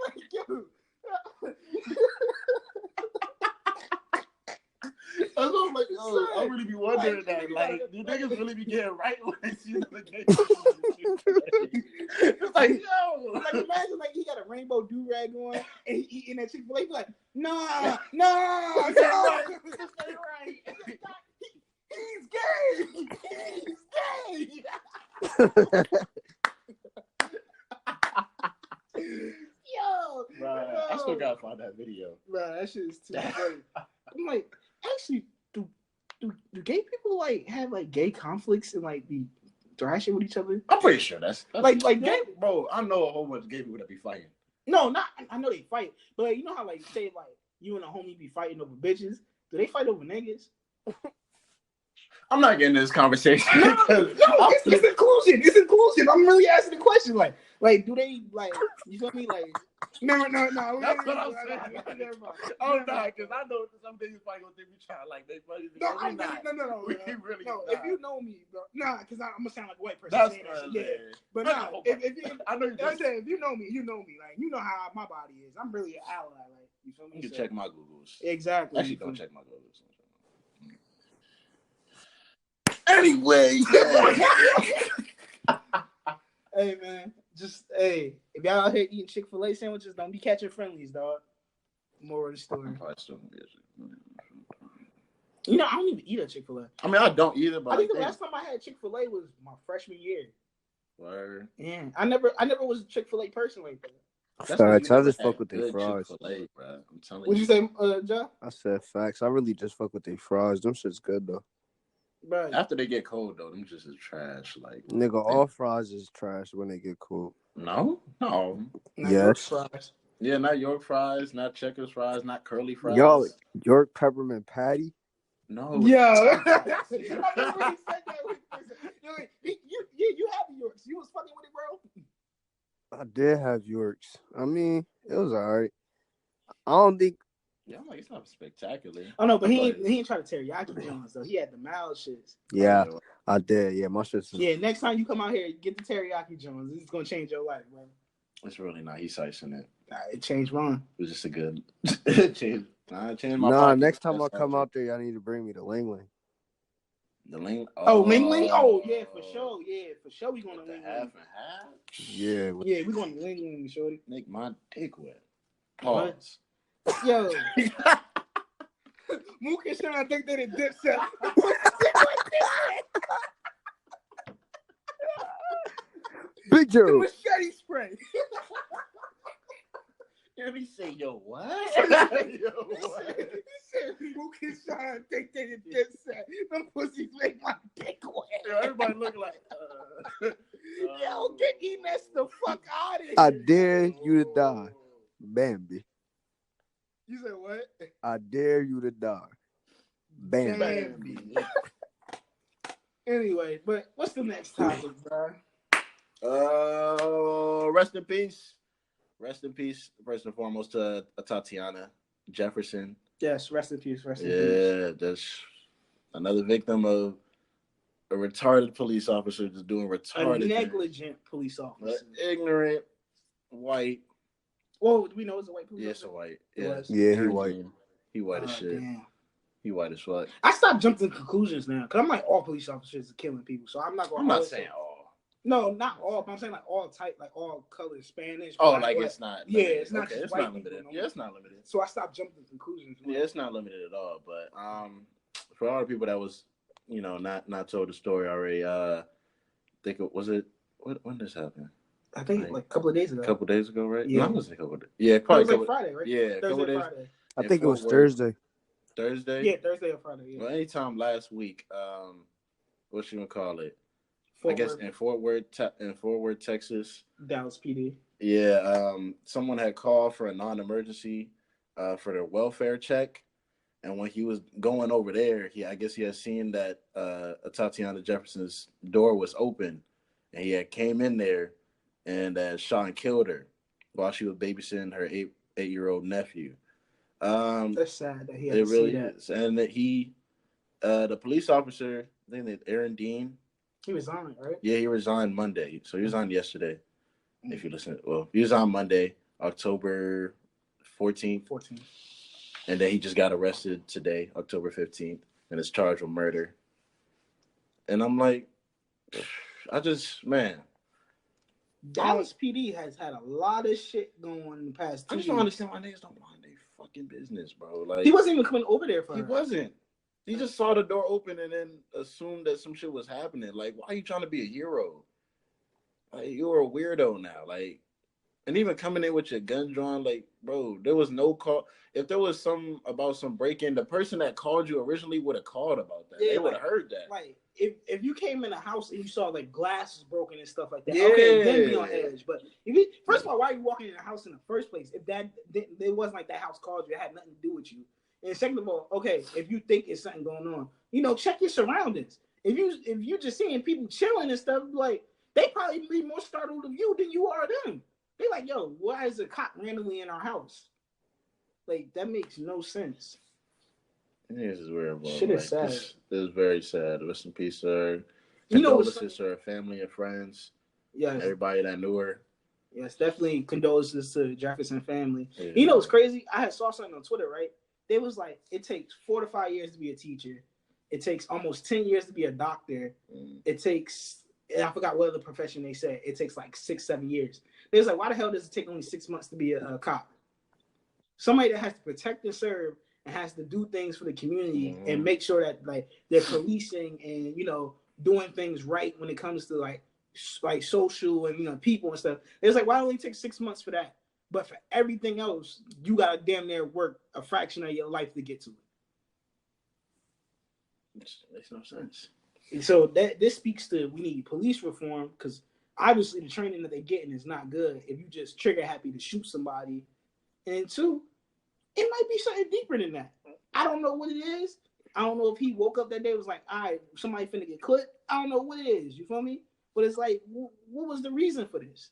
Speaker 2: Like, yo.
Speaker 3: I'm like, I really be wondering that. Like, do niggas really be getting right when they see the gay? It's like, yo.
Speaker 2: Like, imagine, like, he got a rainbow do-rag on, and he eating that Chick-fil-A, he's like, no. This ain't right. He's gay. Yo,
Speaker 3: bro, I still gotta find that video.
Speaker 2: Bro, that shit is too funny. I'm like, actually, do gay people like have like gay conflicts and like be thrashing with each other?
Speaker 3: I'm pretty sure that's
Speaker 2: like gay,
Speaker 3: bro. I know a whole bunch of gay people that be fighting.
Speaker 2: No, not I know they fight, but like, you know how like say like you and a homie be fighting over bitches? Do they fight over niggas?
Speaker 3: I'm not getting this conversation.
Speaker 2: No, it's inclusion. It's inclusion. I'm really asking the question. Like, do they like? You feel me? Like, no.
Speaker 3: That's what I'm saying. Oh no, because I know some things probably gonna think we try like they funny.
Speaker 2: No.
Speaker 3: We really
Speaker 2: no. If you know me, bro, because I'm gonna sound like a white person.
Speaker 3: That's
Speaker 2: saying that shit. Yeah. But no, if you,
Speaker 3: I know
Speaker 2: I said if you know me, you know me. Like, you know how my body is. I'm really an ally. Like, you feel me?
Speaker 3: You can check my Googles.
Speaker 2: Exactly.
Speaker 3: Actually, don't check my Googles. Anyway,
Speaker 2: hey man, if y'all out here eating Chick-fil-A sandwiches, don't be catching friendlies, dog. More of the story. You know, I don't even eat at Chick-fil-A.
Speaker 3: I mean, I don't either. But
Speaker 2: I think the last time I had Chick-fil-A was my freshman year.
Speaker 3: Word.
Speaker 2: Yeah, I never was a Chick-fil-A person like that.
Speaker 1: Facts. I just fuck with their fries.
Speaker 3: Bro. I'm telling
Speaker 2: What'd you say, John?
Speaker 1: I said facts. I really just fuck with their fries. Them shit's good though.
Speaker 2: Right.
Speaker 3: After they get cold though, them just is trash. Like,
Speaker 1: nigga, all fries is trash when they get cold.
Speaker 3: No.
Speaker 1: Yes.
Speaker 3: Yeah, not York fries, not Checkers fries, not curly fries.
Speaker 1: Yo, York peppermint patty.
Speaker 3: No.
Speaker 2: Yo. I remember when he said that. You have the Yorks. You was fucking with it, bro.
Speaker 1: I did have Yorks. I mean, it was alright. I don't think.
Speaker 3: Yeah, I'm like, it's not spectacular.
Speaker 2: Oh no, but he ain't try to teriyaki Jones though. He had the mild shits.
Speaker 1: Yeah, I did. Yeah, my shit's.
Speaker 2: Yeah, next time you come out here, get the teriyaki Jones. This is gonna change your life, bro.
Speaker 3: It's really not. He's slicing it.
Speaker 2: It changed Ron.
Speaker 3: It was just a good change. Changed my
Speaker 1: Nah,
Speaker 3: pocket.
Speaker 1: next time I come out there, y'all need to bring me the Ling Ling.
Speaker 3: The Ling.
Speaker 2: Oh, Ling Ling. Oh yeah, for sure. Yeah, for sure. We going to Ling Ling.
Speaker 3: Half and half.
Speaker 1: Yeah.
Speaker 2: Yeah, we going to Ling Ling, shorty.
Speaker 3: Make my dick wet. Pause.
Speaker 2: Yo. Mook and Sean think that it Dipset.
Speaker 1: Big Joe.
Speaker 2: The machete spray.
Speaker 3: Let me say, yo, what?
Speaker 2: He said, Mook and Sean think that it Dipset. Them pussies make my dick wet.
Speaker 3: Yo, everybody look like,
Speaker 2: yo, get E-Mess the fuck out of here.
Speaker 1: I dare you to die, Bambi.
Speaker 2: You said what?
Speaker 1: I dare you to die, Bambi.
Speaker 2: Anyway, but what's the next topic, bro?
Speaker 3: Rest in peace. Rest in peace, first and foremost, to Tatiana Jefferson.
Speaker 2: Yes, rest in peace. Rest in peace.
Speaker 3: Yeah, that's another victim of a retarded police officer just doing retarded.
Speaker 2: A negligent police officer.
Speaker 3: Ignorant, white.
Speaker 2: Whoa, do we know it's a white police officer?
Speaker 3: It's a white.
Speaker 2: It was?
Speaker 1: Yeah, he white.
Speaker 3: He white as shit.
Speaker 2: Damn.
Speaker 3: He white as fuck.
Speaker 2: I stopped jumping to conclusions now because I'm like all police officers are killing people, so I'm not going.
Speaker 3: I'm not saying all.
Speaker 2: No, not all. But I'm saying like all type, like all colors, Spanish.
Speaker 3: Oh,
Speaker 2: black,
Speaker 3: like
Speaker 2: white.
Speaker 3: it's not.
Speaker 2: Yeah,
Speaker 3: Limited.
Speaker 2: it's not.
Speaker 3: Okay,
Speaker 2: just
Speaker 3: it's
Speaker 2: white
Speaker 3: not limited.
Speaker 2: No
Speaker 3: Yeah, it's not limited.
Speaker 2: So I stopped jumping to conclusions.
Speaker 3: Yeah, it's not limited at all. But for all the people that was, not told the story already. Think it was it. When this happened?
Speaker 2: I think like a couple of days ago.
Speaker 3: A couple of days ago, right?
Speaker 2: Yeah,
Speaker 3: no, it wasn't a couple of days. Yeah, probably.
Speaker 2: It was like Friday, right?
Speaker 3: Yeah,
Speaker 2: Thursday, Friday.
Speaker 1: I think it was Thursday.
Speaker 3: Thursday?
Speaker 2: Yeah, Thursday or Friday. Yeah.
Speaker 3: Well, anytime last week. What you gonna call it?
Speaker 2: Fort
Speaker 3: I guess
Speaker 2: Worth.
Speaker 3: in Fort Worth, Texas.
Speaker 2: Dallas PD.
Speaker 3: Yeah, someone had called for a non-emergency for their welfare check, and when he was going over there, I guess he had seen that Tatiana Jefferson's door was open, and he had came in there and shot and killed her while she was babysitting her eight-year-old nephew.
Speaker 2: That's sad that he had
Speaker 3: it
Speaker 2: to
Speaker 3: really
Speaker 2: see that.
Speaker 3: is, and that the police officer, I think that Aaron Dean.
Speaker 2: He resigned, right?
Speaker 3: Yeah, he resigned Monday. So he resigned yesterday. If you listen, he was on Monday, October 14th. And then he just got arrested today, October 15th, and is charged with murder. And I'm like,
Speaker 2: Dallas PD has had a lot of shit going in the past 2
Speaker 3: I
Speaker 2: years.
Speaker 3: just don't understand why niggas don't mind their fucking business, bro. Like,
Speaker 2: he wasn't even coming over there for her.
Speaker 3: He wasn't. He just saw the door open and then assumed that some shit was happening. Like, why are you trying to be a hero? Like, you're a weirdo now. Like, and even coming in with your gun drawn, like, bro, there was no call. If there was some break-in, the person that called you originally would have called about that. Yeah, they would have heard that.
Speaker 2: Like, if you came in a house and you saw like glasses broken and stuff like that, okay, then be on edge. But first of all, why are you walking in a house in the first place? If it wasn't like that house called you, it had nothing to do with you. And second of all, okay, if you think it's something going on, check your surroundings. If you just seeing people chilling and stuff, like, they probably be more startled of you than you are them. They like, yo, why is a cop randomly in our house? Like, that makes no sense.
Speaker 3: This is weird, bro.
Speaker 2: Shit is sad.
Speaker 3: This is very sad. Rest in peace, sir.
Speaker 2: Condolences
Speaker 3: to her family and friends.
Speaker 2: Yes.
Speaker 3: Everybody that knew her.
Speaker 2: Yes, definitely condolences to Jefferson family.
Speaker 3: Yeah.
Speaker 2: You know what's crazy? I saw something on Twitter, right? They was like, it takes 4 to 5 years to be a teacher. It takes almost 10 years to be a doctor. It takes, I forgot what other profession they said. It takes like 6-7 years. They was like, why the hell does it take only 6 months to be a cop? Somebody that has to protect and serve and has to do things for the community and make sure that like they're policing and doing things right when it comes to like social and people and stuff. It's like, why only take 6 months for that? But for everything else, you gotta damn near work a fraction of your life to get to it.
Speaker 3: Makes no sense.
Speaker 2: And so this speaks to, we need police reform, because obviously the training that they're getting is not good if you just trigger happy to shoot somebody. And two, it might be something deeper than that. I don't know what it is. I don't know if he woke up that day and was like, all right, somebody finna get clipped. I don't know what it is. You feel me? But it's like, what was the reason for this?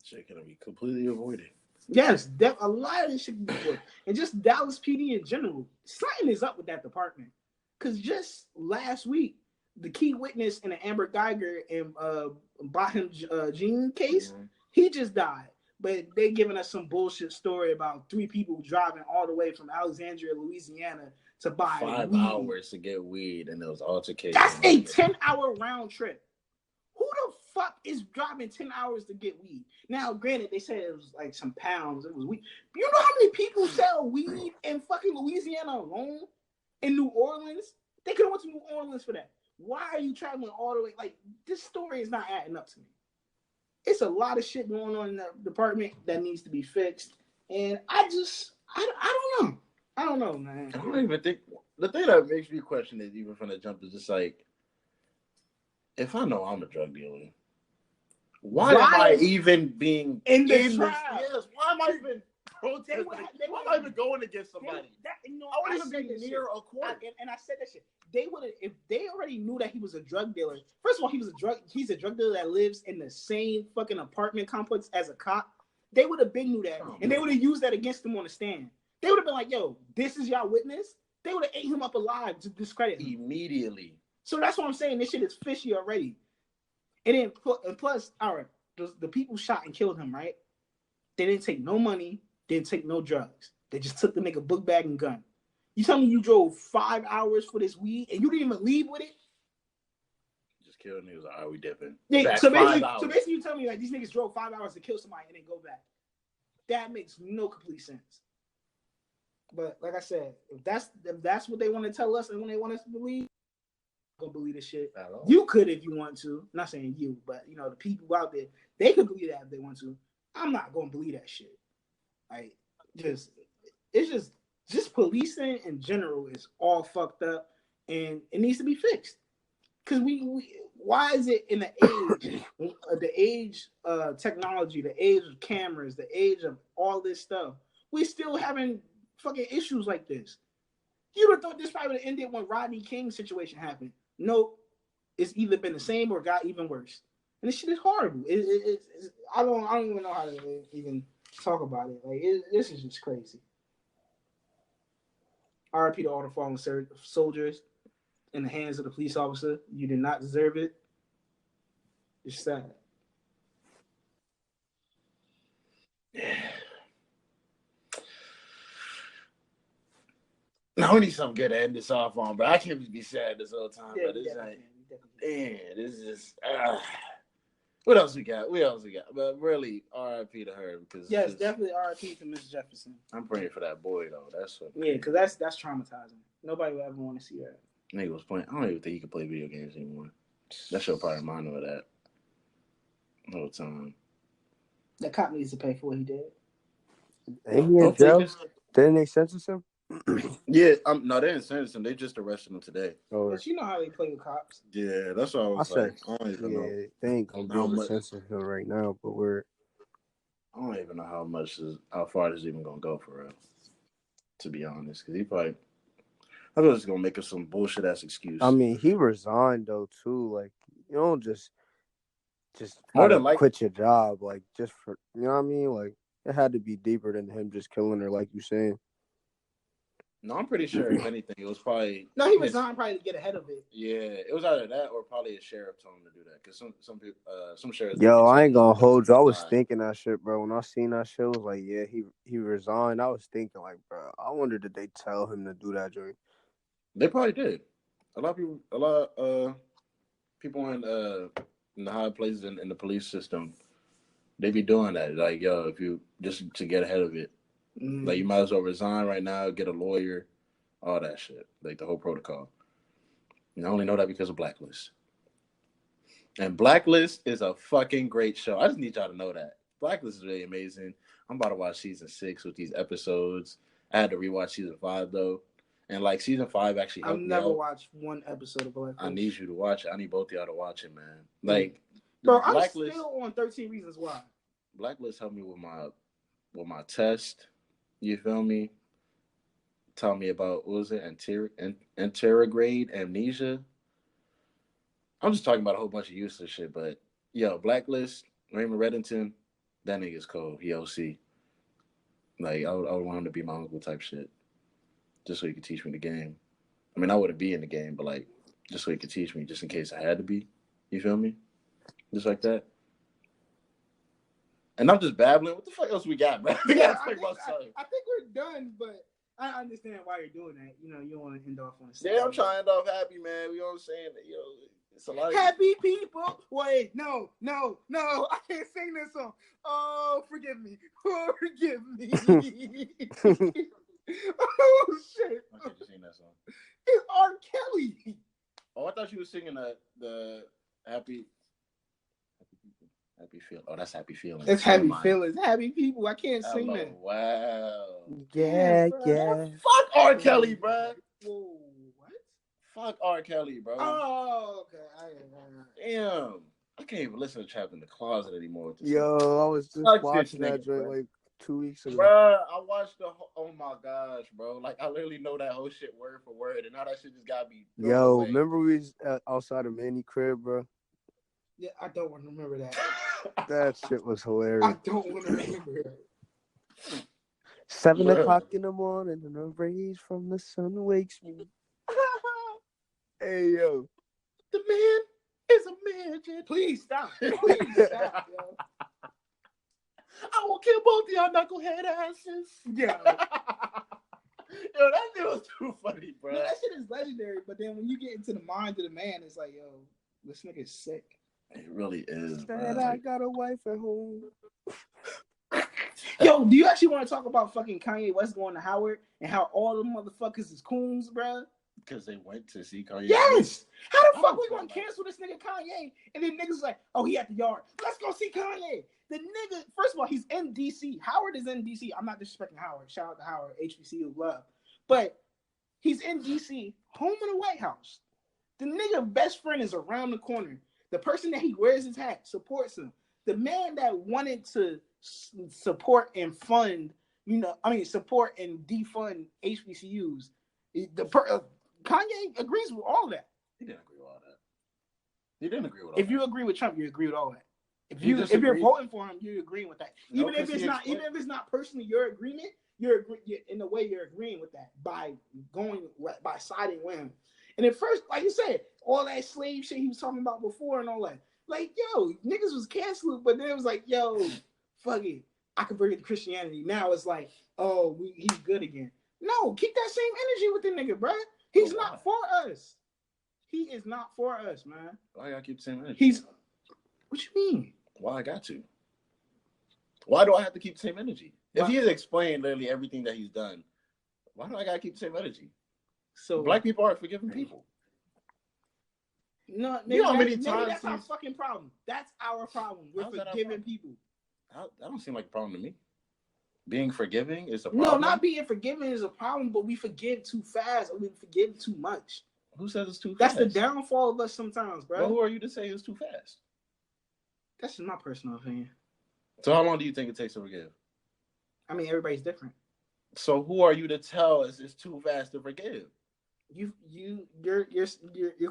Speaker 3: Shit gonna be completely avoided.
Speaker 2: Yes, a lot of this should be avoided. And just Dallas PD in general, something is up with that department. Because just last week, the key witness in the Amber Geiger and Baham Jean case, he just died. But they giving us some bullshit story about 3 people driving all the way from Alexandria, Louisiana to buy
Speaker 3: 5
Speaker 2: weed.
Speaker 3: hours to get weed, and there was altercation.
Speaker 2: That's a 10-hour round trip. Who the fuck is driving 10 hours to get weed? Now, granted, they said it was like some pounds. It was weed. You know how many people sell weed in fucking Louisiana alone? In New Orleans? They could have went to New Orleans for that. Why are you traveling all the way? Like, this story is not adding up to me. It's a lot of shit going on in that department that needs to be fixed. And I don't know. I don't know, man.
Speaker 3: I don't even think, the thing that makes me question it even from the jump is just like, if I know I'm a drug dealer, why am I even being
Speaker 2: in the trial?
Speaker 3: Yes, why am I even protesting? Why am I even going against somebody? I wouldn't even be near a court.
Speaker 2: And I said that shit. They would have, if they already knew that he was a drug dealer. First of all, he's a drug dealer that lives in the same fucking apartment complex as a cop. They would have been knew that, and they would have used that against him on the stand. They would have been like, "Yo, this is y'all witness." They would have ate him up alive to discredit him
Speaker 3: immediately.
Speaker 2: So that's what I'm saying. This shit is fishy already. And then plus, all right, the people shot and killed him, right? They didn't take no money, didn't take no drugs. They just took the nigga book bag and gun. You tell me you drove 5 hours for this weed and you didn't even leave with it?
Speaker 3: Just killed niggas. All right, we dipping.
Speaker 2: Yeah, so basically you tell me like these niggas drove 5 hours to kill somebody and then go back. That makes no complete sense. But like I said, if that's what they want to tell us and when they want us to believe, I'm gonna believe this shit. You could if you want to. I'm not saying you, but you know, the people out there, they could believe that if they want to. I'm not gonna believe that shit. Like it's just policing in general is all fucked up and it needs to be fixed. Cause why is it in the age of technology, the age of cameras, the age of all this stuff, we still having fucking issues like this? You would have thought this probably would have ended when Rodney King's situation happened. Nope, it's either been the same or got even worse. And this shit is horrible. I don't even know how to even talk about it. Like this is just crazy. RIP to all the fallen soldiers in the hands of the police officer. You did not deserve it. It's sad.
Speaker 3: Yeah. Now we need something good to end this off on, but I can't just be sad this whole time. Yeah, but this ain't. Man, this is. What else we got? But really, R.I.P. to her because
Speaker 2: yes, definitely R.I.P. to Miss Jefferson.
Speaker 3: I'm praying for that boy though. That's what.
Speaker 2: Yeah, because that's traumatizing. Nobody will ever want to see that.
Speaker 3: Nigga was playing. I don't even think he could play video games anymore. That show probably remind him of that the whole time.
Speaker 2: That cop needs to pay for what he did.
Speaker 1: Ain't he in jail? Didn't they sentence him?
Speaker 3: Yeah, no, they didn't sentence him. They just arrested him today.
Speaker 2: Oh, but you know how they play with cops.
Speaker 3: Yeah, that's what I was like. I don't even know.
Speaker 1: They ain't gonna be able to censor him right now, but
Speaker 3: I don't even know how far this is even gonna go for real. To be honest, because he probably. I thought it was gonna make us some bullshit ass excuse.
Speaker 1: I mean, he resigned though too. Like you don't just
Speaker 3: more than like
Speaker 1: quit your job, like just for you know what I mean. Like it had to be deeper than him just killing her, like you saying.
Speaker 3: No, I'm pretty sure if anything, it was probably
Speaker 2: he resigned probably to get ahead of it.
Speaker 3: Yeah, it was either that or probably a sheriff told him to do that because some people, some sheriffs.
Speaker 1: Yo, I ain't gonna hold you. I was thinking that shit, bro. When I seen that shit, I was like, yeah, he resigned. I was thinking like, bro, I wonder did they tell him to do that joint?
Speaker 3: They probably did. A lot of people in the high places in the police system, they be doing that. Like, yo, if you just to get ahead of it. Like you might as well resign right now, get a lawyer, all that shit. Like the whole protocol. And I only know that because of Blacklist. And Blacklist is a fucking great show. I just need y'all to know that. Blacklist is really amazing. I'm about to watch season 6 with these episodes. I had to rewatch season 5 though. And like season 5 actually helped me out.
Speaker 2: I've never watched one episode of Blacklist.
Speaker 3: I need you to watch it. I need both of y'all to watch it, man. Like
Speaker 2: bro, I'm still on 13 Reasons Why.
Speaker 3: Blacklist helped me with my test. You feel me? Tell me about, what was it? Anterograde amnesia. I'm just talking about a whole bunch of useless shit, but yo, Blacklist, Raymond Reddington, that nigga's cold. He OC. Like, I would want him to be my uncle type shit. Just so he could teach me the game. I mean, I wouldn't be in the game, but like, just so he could teach me, just in case I had to be. You feel me? Just like that. And I'm just babbling. What the fuck else we got, bro?
Speaker 2: Yeah, I think we're done, but I understand why you're doing that. You know, you don't want to end off on a side.
Speaker 3: Yeah, I'm trying to end off happy, man. You know what I'm saying? Yo, it's a lot of
Speaker 2: happy people. Wait, no, I can't sing this song. Oh, forgive me. Oh, shit.
Speaker 3: Why can't you sing that song?
Speaker 2: It's R. Kelly.
Speaker 3: Oh, I thought you were singing the happy feel. Oh, that's happy feelings.
Speaker 2: It's happy feelings. Happy people. I can't sing that.
Speaker 3: Wow.
Speaker 1: Yeah.
Speaker 3: Fuck R. Kelly, bro.
Speaker 2: Whoa, what?
Speaker 3: Fuck R. Kelly, bro.
Speaker 2: Oh, okay.
Speaker 3: Damn. I can't even listen to Trapped in the Closet anymore.
Speaker 1: Yo, I was just watching that joint like 2 weeks ago.
Speaker 3: Bro, I watched oh my gosh, bro. Like, I literally know that whole shit word for word, and now that shit just got me.
Speaker 1: Yo, remember we was outside of Manny crib, bro?
Speaker 2: Yeah, I don't want to remember that.
Speaker 1: That shit was hilarious.
Speaker 2: I don't want to remember that.
Speaker 1: 7 o'clock in the morning and the rays from the sun wakes me. Hey, yo.
Speaker 3: The man is a midget.
Speaker 2: Please stop. Please stop, yo.
Speaker 3: I will kill both of y'all knucklehead asses.
Speaker 2: Yeah.
Speaker 3: Yo, that shit was too funny, bro.
Speaker 2: No, that shit is legendary. But then when you get into the mind of the man, it's like, yo, this nigga's sick.
Speaker 3: It really is.
Speaker 1: Said
Speaker 3: Bro.
Speaker 1: I got a wife at home.
Speaker 2: Yo, do you actually want to talk about fucking Kanye West going to Howard and how all the motherfuckers is coons, bro?
Speaker 3: Because they went to see Kanye.
Speaker 2: Yes. How the fuck we gonna cancel this nigga Kanye? And then niggas like, oh, he at the yard. Let's go see Kanye. The nigga, first of all, he's in DC. Howard is in DC. I'm not disrespecting Howard. Shout out to Howard, HBCU love. But he's in DC, home in the White House. The nigga best friend is around the corner. The person that he wears his hat supports him. The man that wanted to support and fund, support and defund HBCUs. Kanye agrees with all that.
Speaker 3: He didn't agree with all that. He didn't agree with all
Speaker 2: If
Speaker 3: that.
Speaker 2: you agree with Trump, you agree with all that. If you're voting for him, you're agreeing with that. Even if it's not personally your agreement, you're in a way you're agreeing with that by siding with him. And at first, like you said, all that slave shit he was talking about before and all that. Like, yo, niggas was canceled, but then it was like, yo, fuck it. I converted to Christianity. Now it's like, oh, he's good again. No, keep that same energy with the nigga, bro. He's not for us. He is not for us, man.
Speaker 3: Why I gotta keep the same energy?
Speaker 2: What you mean?
Speaker 3: Why I got to? Why do I have to keep the same energy? If he has explained literally everything that he's done, why do I gotta keep the same energy? So black people aren't forgiving people.
Speaker 2: No, maybe, that's our fucking problem. That's our problem. We're forgiving people.
Speaker 3: That don't seem like a problem to me. Being forgiving is a problem.
Speaker 2: No, not being forgiving is a problem, but we forgive too fast or we forgive too much.
Speaker 3: Who says it's too
Speaker 2: fast?
Speaker 3: That's
Speaker 2: the downfall of us sometimes, bro.
Speaker 3: Well, who are you to say it's too fast?
Speaker 2: That's just my personal opinion.
Speaker 3: So how long do you think it takes to forgive?
Speaker 2: I mean, everybody's different.
Speaker 3: So who are you to tell us it's too fast to forgive?
Speaker 2: You're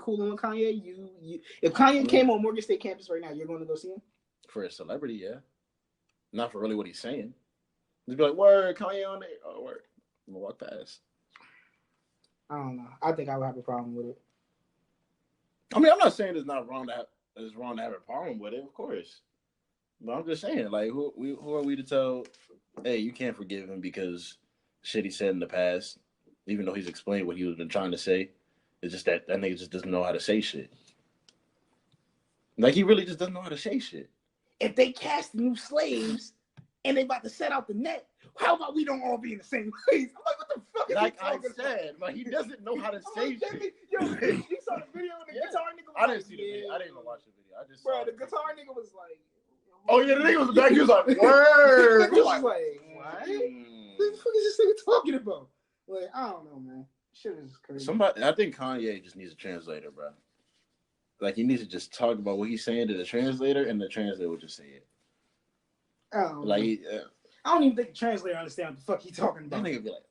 Speaker 2: cooling with Kanye. If Kanye came on Morgan State campus right now, you're going to go see him?
Speaker 3: For a celebrity, yeah. Not for really what he's saying. Just be like, word, Kanye on there. Oh, word. I'm gonna walk past.
Speaker 2: I don't know. I think I would have a problem with it.
Speaker 3: I mean, I'm not saying it's wrong to have a problem with it, of course. But I'm just saying, like, who are we to tell, hey, you can't forgive him because shit he said in the past, even though he's explained what he was been trying to say. It's just that nigga just doesn't know how to say shit. Like, he really just doesn't know how to say shit.
Speaker 2: If they cast new slaves and they about to set out the net, how about we don't all be in the same place? I'm like, what the fuck is
Speaker 3: like I said, but he doesn't know how to say shit.
Speaker 2: Yo, you saw the video of the guitar nigga?
Speaker 3: I didn't see the video. I didn't even watch the video. I just
Speaker 2: the guitar nigga was like,
Speaker 3: oh yeah, the nigga was back. He was like, word.
Speaker 2: He was like, what? What the fuck is this nigga talking about? Like, I don't know, man. Shit is crazy.
Speaker 3: I think Kanye just needs a translator, bro. Like, he needs to just talk about what he's saying to the translator, and the translator will just say it.
Speaker 2: I don't even think the translator understands what the fuck he's talking about.
Speaker 3: That nigga be like,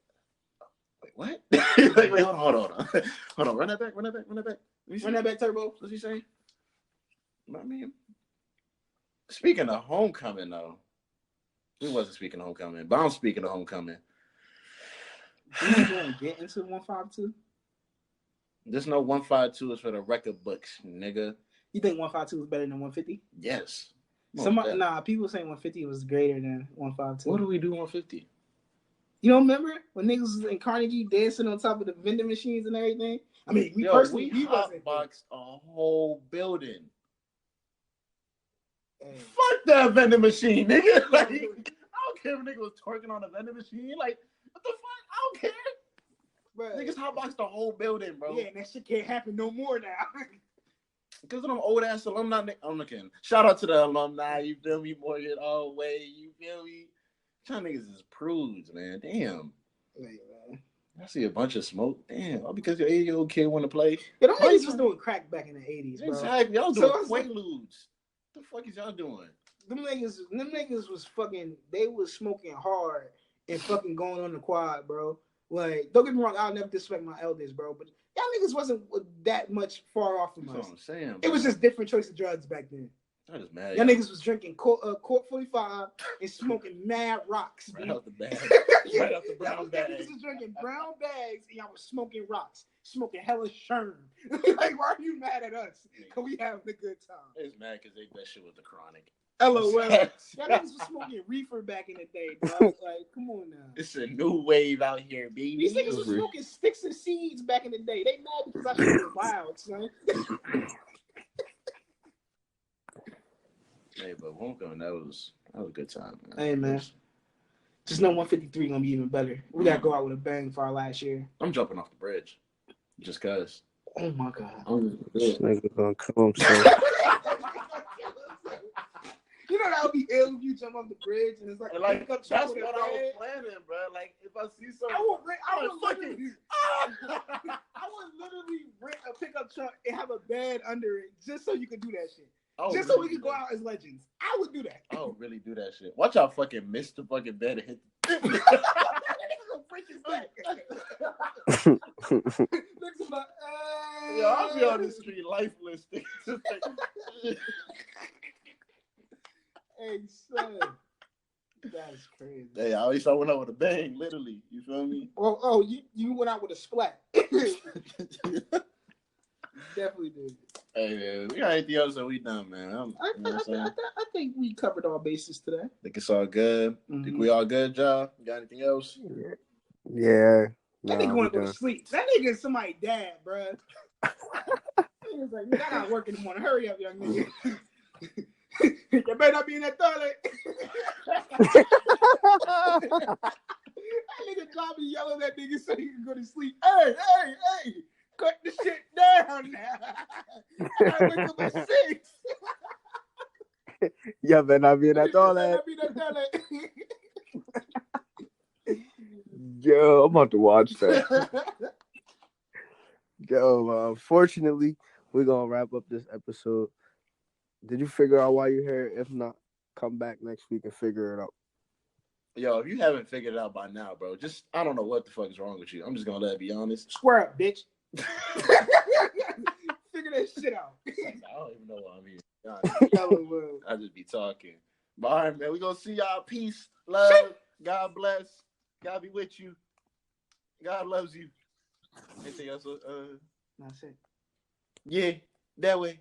Speaker 3: wait, what? Like, wait, hold on. Run that back.
Speaker 2: Run that back, Turbo.
Speaker 3: What's he saying? I mean, speaking of homecoming, though, we wasn't speaking of homecoming, but I'm speaking of homecoming.
Speaker 2: You going to get into 152?
Speaker 3: There's no 152 is for the record books, nigga.
Speaker 2: You think 152 is better than 150?
Speaker 3: Yes.
Speaker 2: People saying 150 was greater than 152.
Speaker 3: What do we do 150?
Speaker 2: You don't remember when niggas was in Carnegie dancing on top of the vending machines and everything? I mean, we
Speaker 3: hotboxed a whole building. Hey. Fuck that vending machine, nigga. Like, I don't care if a nigga was twerking on a vending machine. Like, what the fuck? I don't care. Bro, niggas hotboxed the whole building, bro.
Speaker 2: Yeah, and that shit can't happen no more now.
Speaker 3: Because of them old ass alumni. I'm looking. Shout out to the alumni. You feel me? Morgan Way. You feel me? Y'all niggas is prudes, man. Damn.
Speaker 2: Hey, man.
Speaker 3: I see a bunch of smoke. Damn. All because your 80-year-old kid want to play.
Speaker 2: Yeah, them niggas was doing crack back in the 80s, bro.
Speaker 3: Exactly. Y'all doing Quaaludes. What the fuck is y'all doing?
Speaker 2: Them niggas was fucking, they was smoking hard and fucking going on the quad, bro. Like, don't get me wrong, I'll never disrespect my elders, bro, but y'all niggas wasn't that much far off from us.
Speaker 3: That's what I'm saying, bro.
Speaker 2: It was just different choice of drugs back then.
Speaker 3: I just mad.
Speaker 2: Y'all niggas was drinking Court 45 and smoking mad rocks.
Speaker 3: Right out the bag. Right out the brown bag.
Speaker 2: Y'all niggas was drinking brown bags and y'all was smoking rocks. Smoking hella Sherm. Like, why are you mad at us? Because we having a good time.
Speaker 3: It's mad because that shit was the chronic.
Speaker 2: LOL. Y'all niggas was smoking reefer back in the day, dog. Like, come on now.
Speaker 3: It's a new wave out here, baby.
Speaker 2: These niggas was smoking sticks and seeds back in the day. They mad because I shit was wild, son.
Speaker 3: Hey, but homecoming, that was a good time, man.
Speaker 2: Hey, man. Just know 153 gonna be even better. We gotta go out with a bang for our last year.
Speaker 3: I'm jumping off the bridge. Just cause.
Speaker 2: Oh my god.
Speaker 1: This nigga gonna kill himself.
Speaker 2: You know that would be ill if you jump off the bridge and it's like
Speaker 3: that's what I was planning, bro. Like if I see something,
Speaker 2: I would literally rent a pickup truck and have a bed under it just so you could do that shit. Just so we could go out as legends. I would do that.
Speaker 3: I would really do that shit. Watch out fucking miss the fucking bed and hit the Yo, I'll be on the street lifeless.
Speaker 2: Hey, son. That's crazy.
Speaker 3: Hey, I always went out with a bang, literally. You feel me?
Speaker 2: Oh, you went out with a splat. Definitely did.
Speaker 3: Hey, man, we got anything else that we done, man?
Speaker 2: I think we covered all bases today.
Speaker 3: Think it's all good. Think we all good, y'all? Got anything else?
Speaker 1: Yeah.
Speaker 2: That nigga want to go to sleep. That nigga is somebody's dad, bro. Nigga's like, I gotta work in the morning. Hurry up, young nigga. You better not be in that toilet. That nigga drop me yelling at that nigga so he can go to sleep. Hey. Cut the shit down now. I gotta wake up at 6.
Speaker 1: Yeah, better not be in that toilet. Yo, I'm about to watch that. Yo, unfortunately, we're going to wrap up this episode. Did you figure out why you're here? If not, come back next week and figure it out.
Speaker 3: Yo, if you haven't figured it out by now, bro, just, I don't know what the fuck is wrong with you. I'm just going to let it be honest.
Speaker 2: Square up, bitch. Figure that shit out.
Speaker 3: I don't even know why I'm here. I just be talking. But all right, man, we going to see y'all. Peace, love, God bless. God be with you. God loves you. Anything else?
Speaker 2: That's it.
Speaker 3: Yeah, that way.